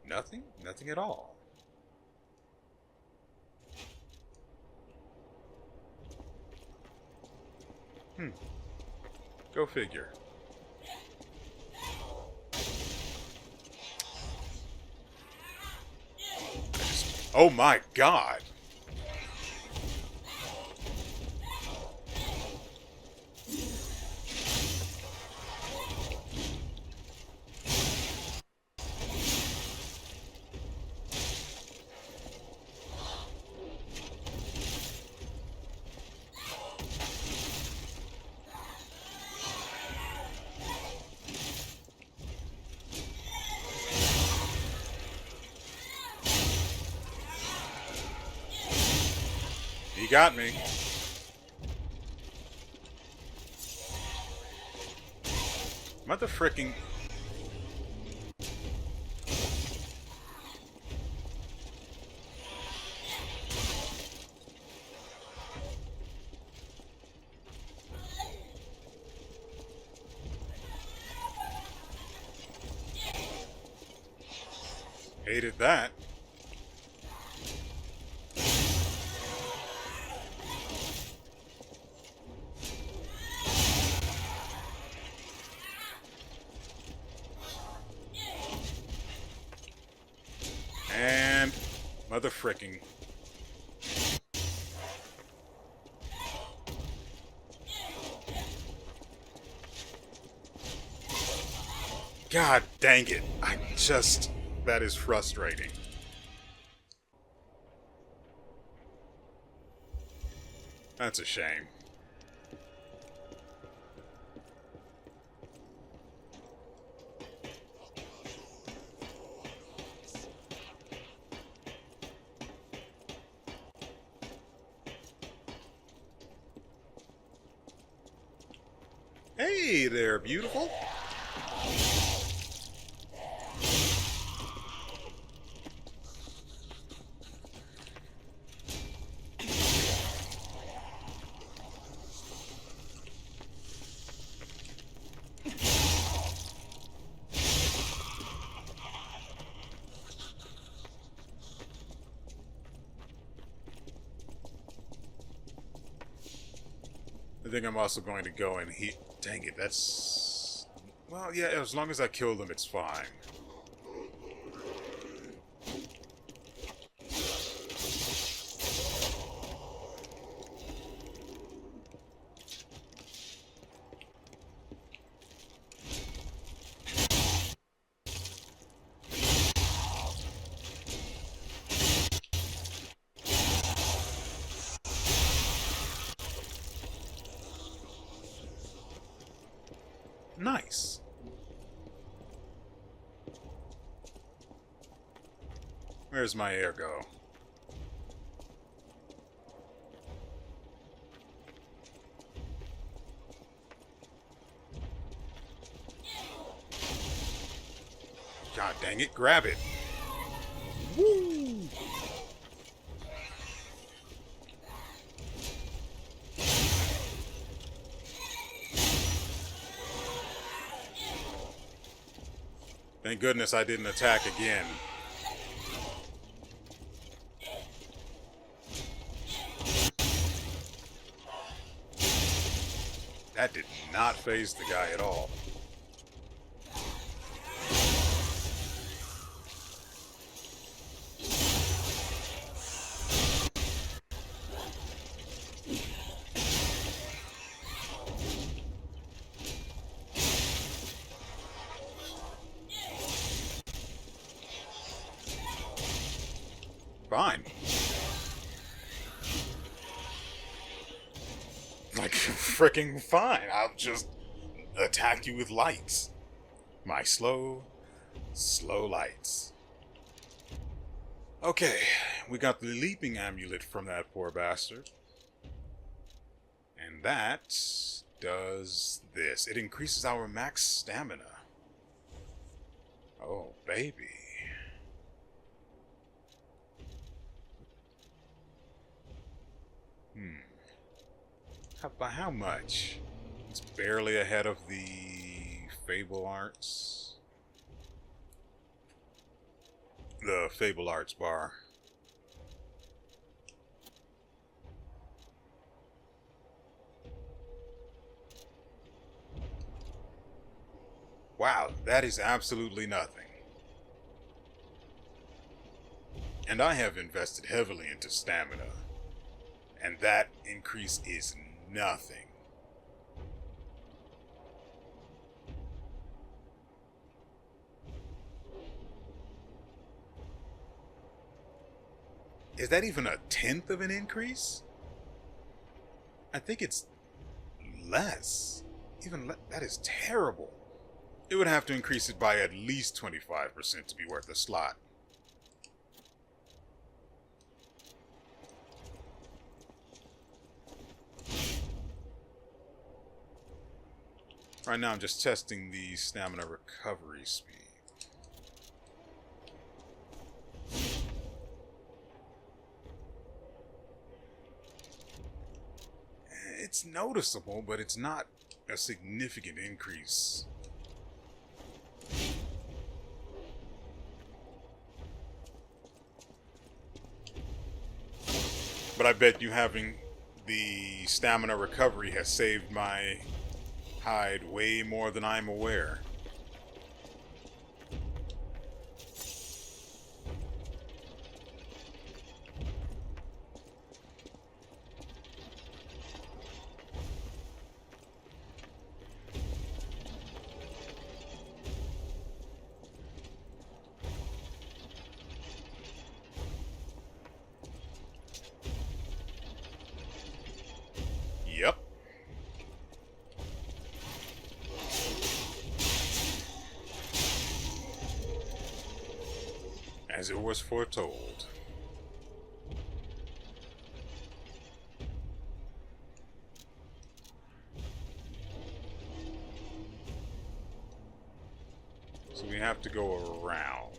Nothing? Nothing at all. Go figure. Oh my god! He got me. Mother fricking. Hated that. And mother fricking. God dang it. That is frustrating. That's a shame. Hey there, beautiful. I think I'm also going to go and heat. Dang it, that's... Well, yeah, as long as I kill them, it's fine. Nice. Where's my air go? God dang it, grab it. Woo! Thank goodness I didn't attack again. That did not faze the guy at all. Fine. Like, freaking fine. I'll just attack you with lights. My slow lights. Okay, we got the leaping amulet from that poor bastard. And that does this. It increases our max stamina. Oh, baby. By how much? It's barely ahead of the Fable Arts. The Fable Arts bar. Wow, that is absolutely nothing. And I have invested heavily into stamina. And that increase is nothing. Is that even a 10th of an increase? I think it's less. That is terrible. It would have to increase it by at least 25% to be worth a slot. Right now I'm just testing the stamina recovery speed. It's noticeable, but it's not a significant increase. But I bet you having the stamina recovery has saved my hide way more than I'm aware. Yep. As it was foretold. So we have to go around.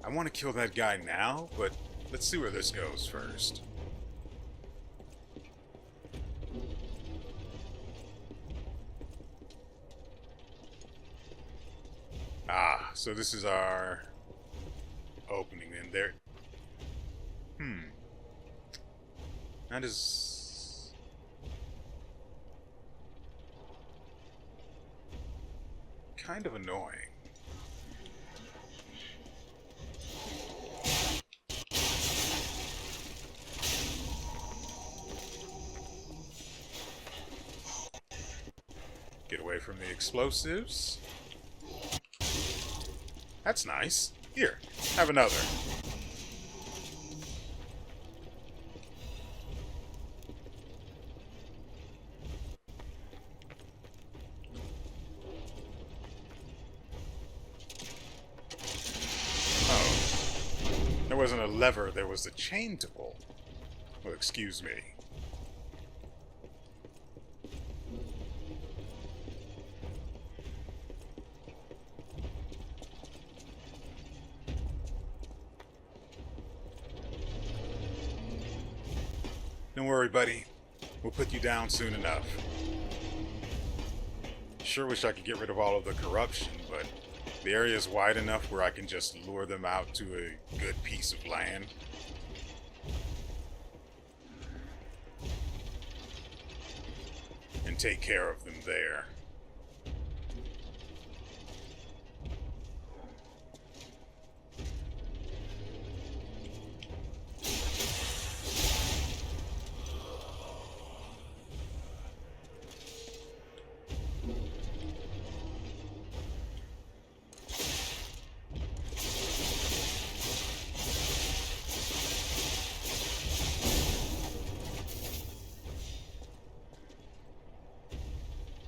I want to kill that guy now, but let's see where this goes first. Ah, so this is our opening in there. That is kind of annoying. Get away from the explosives. That's nice. Here, have another. Oh. There wasn't a lever, there was a chain to pull. Well, excuse me. Don't worry, buddy. We'll put you down soon enough. Sure wish I could get rid of all of the corruption, but the area is wide enough where I can just lure them out to a good piece of land. And and take care of them there.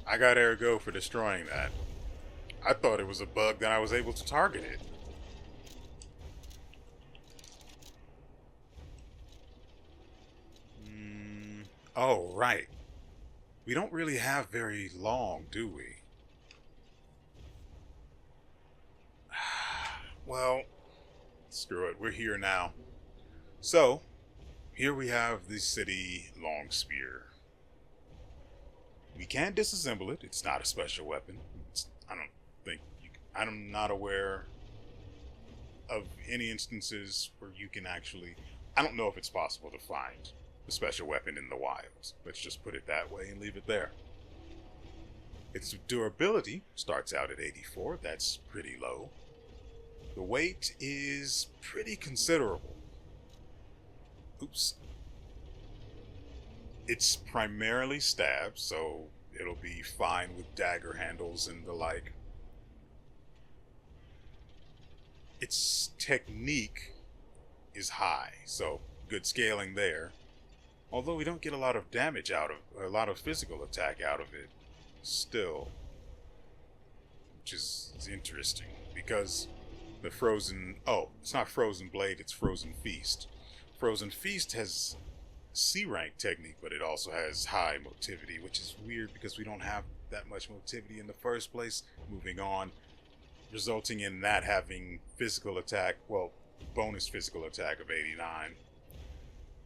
I got ergo for destroying that. I thought it was a bug that I was able to target it. Oh, right. We don't really have very long, do we? Well, screw it. We're here now. So, here we have the city long spear. We can disassemble it. It's not a special weapon. I'm not aware of any instances where you can actually... I don't know if it's possible to find a special weapon in the wilds. Let's just put it that way and leave it there. Its durability starts out at 84. That's pretty low. The weight is pretty considerable. Oops. It's primarily stab, so it'll be fine with dagger handles and the like. Its technique is high, so good scaling there. Although we don't get a lot of damage out of, a lot of physical attack out of it, still. Which is interesting, because the frozen, it's not frozen blade, it's frozen feast. Frozen feast has C rank technique, but it also has high motivity, which is weird because we don't have that much motivity in the first place. Moving on, resulting in that having physical attack, bonus physical attack of 89.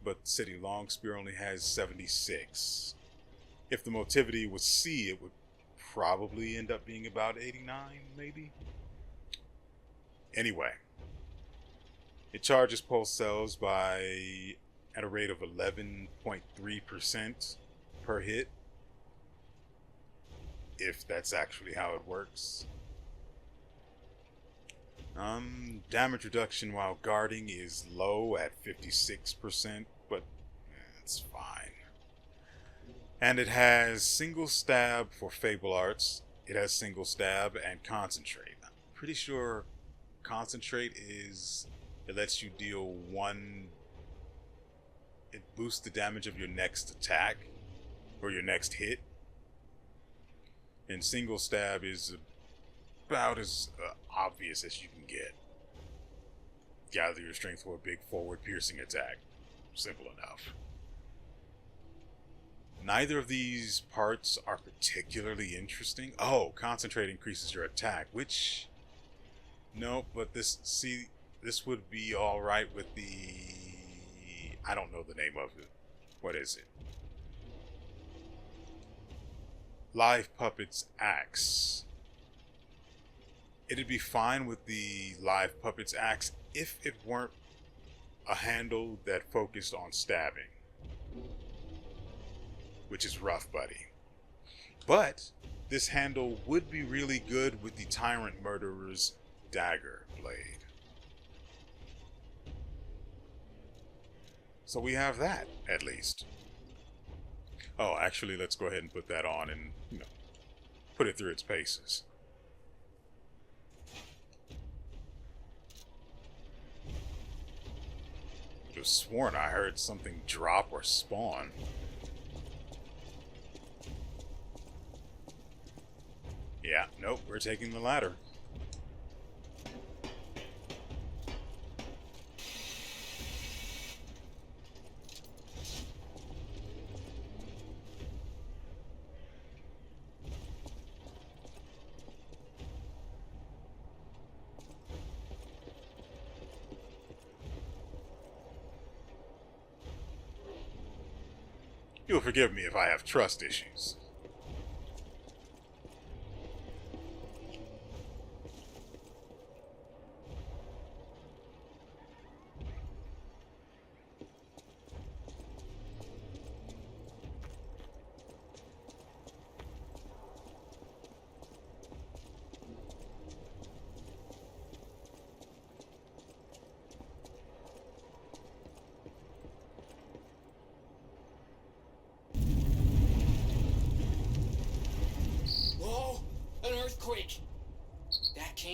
But City Long Spear only has 76. If the motivity was C, it would probably end up being about 89, maybe? Anyway, it charges pulse cells at a rate of 11.3% per hit, if that's actually how it works. Damage reduction while guarding is low at 56%, but it's fine. And it has single stab for Fable Arts. It has single stab and concentrate. I'm pretty sure concentrate it lets you deal one. It boosts the damage of your next attack or your next hit. And single stab is about as obvious as you can get. Gather your strength for a big forward piercing attack. Simple enough. Neither of these parts are particularly interesting. Oh, concentrate increases your attack, which... No, but this would be alright with the... I don't know the name of it. What is it? Live Puppet's Axe. It'd be fine with the Live Puppet's Axe if it weren't a handle that focused on stabbing. Which is rough, buddy. But this handle would be really good with the Tyrant Murderer's dagger blade. So we have that, at least. Oh, actually, let's go ahead and put that on and, put it through its paces. I could have sworn I heard something drop or spawn. Yeah, nope, we're taking the ladder. You'll forgive me if I have trust issues.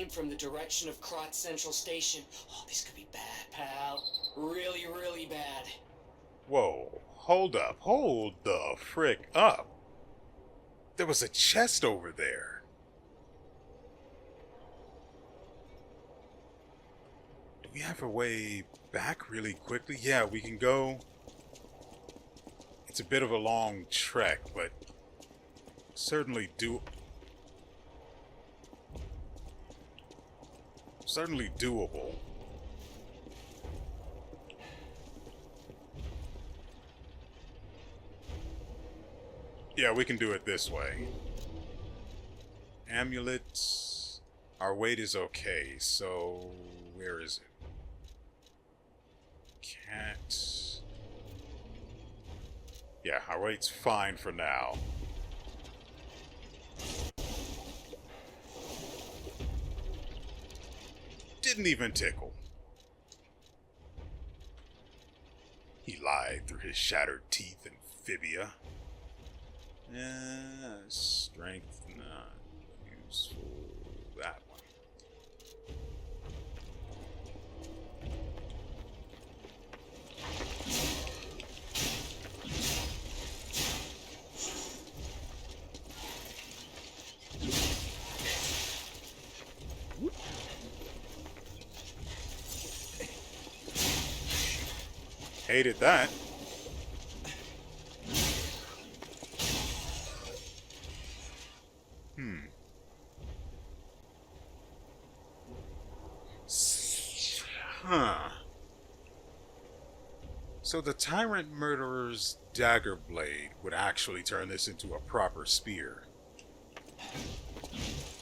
came from the direction of Krot Central Station. Oh, this could be bad, pal. Really, really bad. Whoa, hold up, hold the frick up. There was a chest over there. Do we have a way back really quickly? Yeah, we can go. It's a bit of a long trek, but certainly doable. Yeah, we can do it this way. Amulets. Our weight is okay, so where is it? Cat. Yeah, our weight's fine for now. Didn't even tickle. He lied through his shattered teeth and fibia. Strength not useful. That one. Hated that. Huh. So the Tyrant Murderer's dagger blade would actually turn this into a proper spear.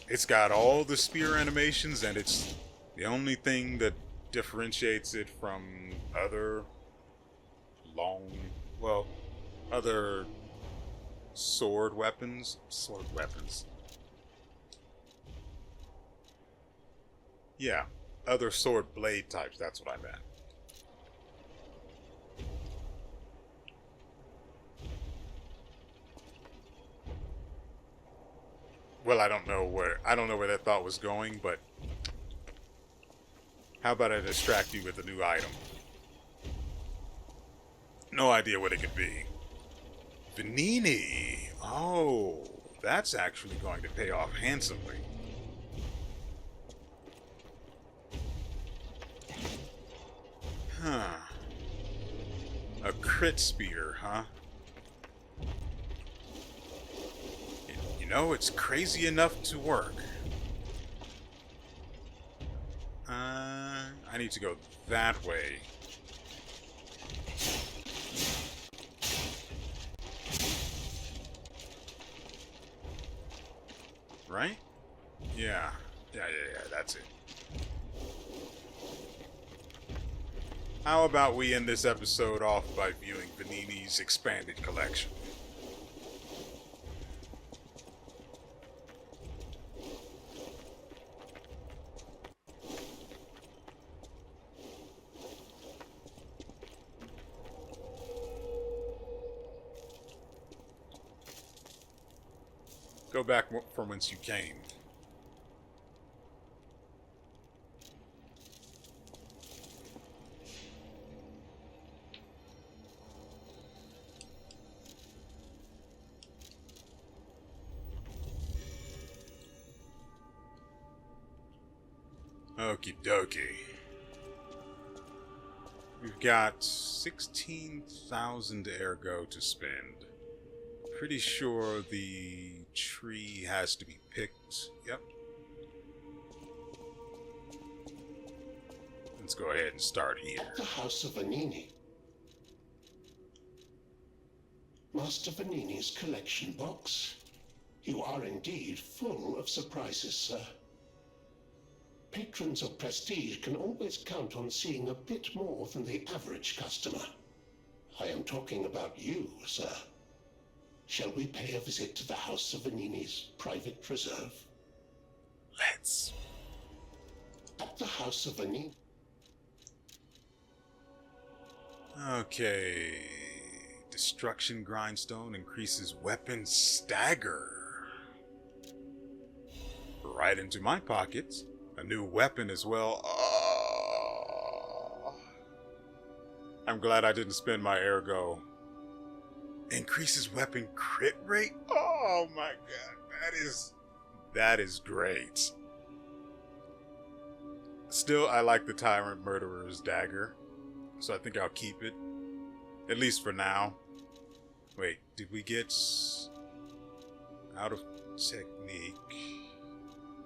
It's got all the spear animations, and it's the only thing that differentiates it from other other sword weapons. Yeah, other sword blade types, that's what I meant. Well, I don't know where that thought was going, but how about I distract you with a new item? No idea what it could be. Vanini. Oh, that's actually going to pay off handsomely. Huh. A crit spear, huh? You know, it's crazy enough to work. I need to go that way. Right? Yeah, that's it. How about we end this episode off by viewing Vanini's expanded collection? Go back from whence you came. Okie dokie. We've got 16,000 ergo to spend. Pretty sure the tree has to be picked. Yep. Let's go ahead and start here. At the House of Vanini. Master Vanini's collection box. You are indeed full of surprises, sir. Patrons of prestige can always count on seeing a bit more than the average customer. I am talking about you, sir. Shall we pay a visit to the House of Vanini's private preserve? Let's. At the House of Vanini. Okay. Destruction Grindstone increases weapon stagger. Right into my pockets. A new weapon as well. Oh, I'm glad I didn't spend my ergo. Increases weapon crit rate? Oh my god, that is great. Still, I like the Tyrant Murderer's dagger, so I think I'll keep it, at least for now. Wait, did we get out of technique?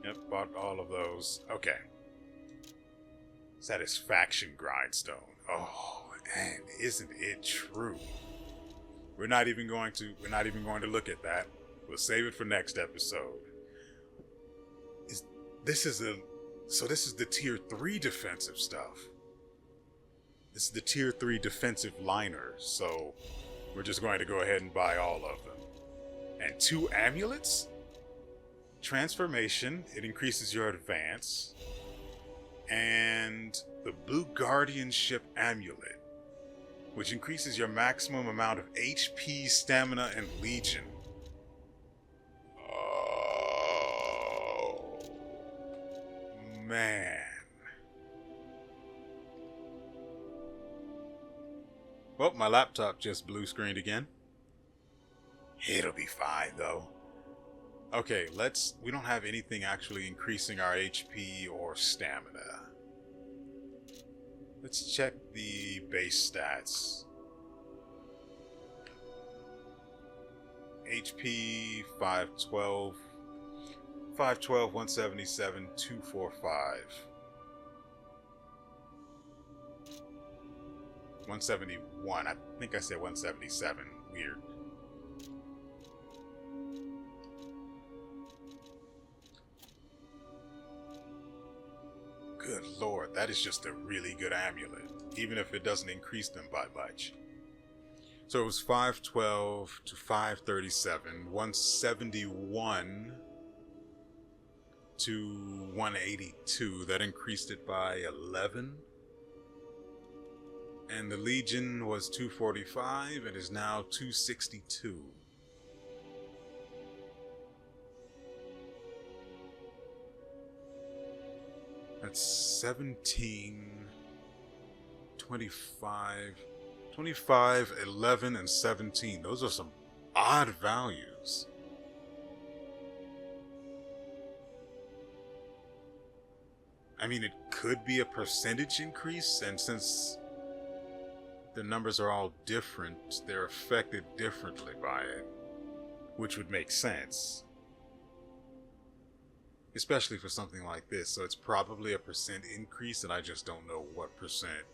Yep, bought all of those. Okay. Satisfaction grindstone. Oh, and isn't it true? We're not even going to look at that. We'll save it for next episode. This is the tier 3 defensive stuff. This is the tier 3 defensive liner, so we're just going to go ahead and buy all of them. And 2 amulets? Transformation, it increases your advance. And the Blue Guardianship Amulet, which increases your maximum amount of HP, stamina, and legion. Oh, man. Well, my laptop just blue screened again. It'll be fine, though. Okay, we don't have anything actually increasing our HP or stamina. Let's check the base stats. HP 512, 177, 245. 171. I think I said 177. Weird. Good lord, that is just a really good amulet, even if it doesn't increase them by much. So it was 512 to 537, 171 to 182. That increased it by 11. And the Legion was 245 and is now 262. That's 17, 25, 11, and 17. Those are some odd values. I mean, it could be a percentage increase, and since the numbers are all different, they're affected differently by it, which would make sense. Especially for something like this, so it's probably a percent increase, and I just don't know what percent.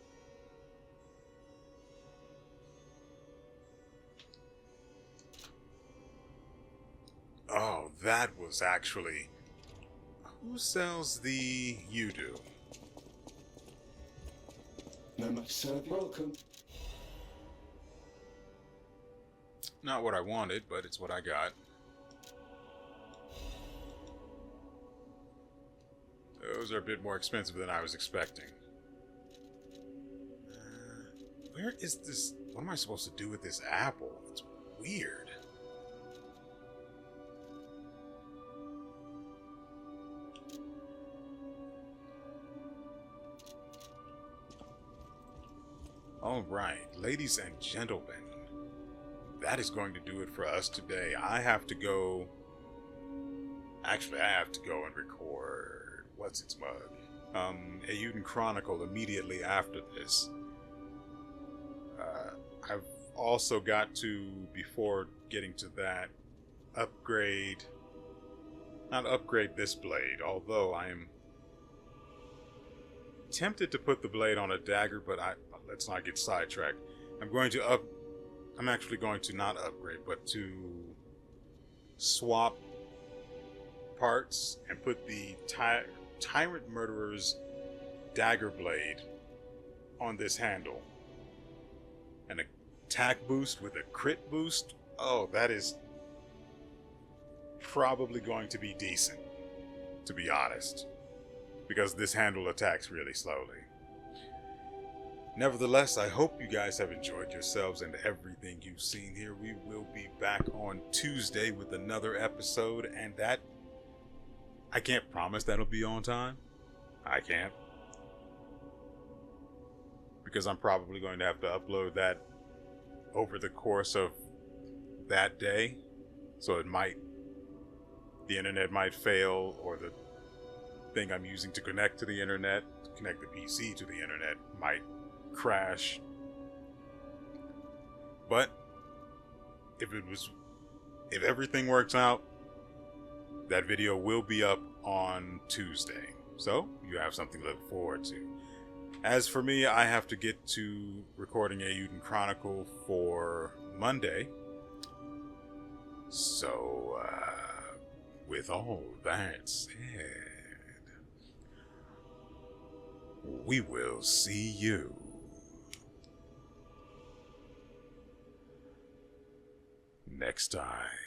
Oh, that was actually... Who sells the... You do. No much serve, welcome. Not what I wanted, but it's what I got. Those are a bit more expensive than I was expecting. Where is this? What am I supposed to do with this apple? It's weird. Alright, ladies and gentlemen. That is going to do it for us today. I have to go... Actually, I have to go and record... What's its mug? Euden Chronicle immediately after this. I've also got to, before getting to that, upgrade... Not upgrade this blade, although I am tempted to put the blade on a dagger, but let's not get sidetracked. I'm actually going to not upgrade, but to swap parts and put the Tyrant Murderer's dagger blade on this handle. An attack boost with a crit boost. Oh, that is probably going to be decent, to be honest, because this handle attacks really slowly. Nevertheless, I hope you guys have enjoyed yourselves and everything you've seen here. We will be back on Tuesday with another episode, and that I can't promise that'll be on time, I can't. Because I'm probably going to have to upload that over the course of that day. So the internet might fail, or the thing I'm using to connect to the internet, connect the PC to the internet, might crash. But if everything works out, that video will be up on Tuesday. So you have something to look forward to. As for me, I have to get to recording a Uden Chronicle for Monday. So, with all that said, we will see you next time.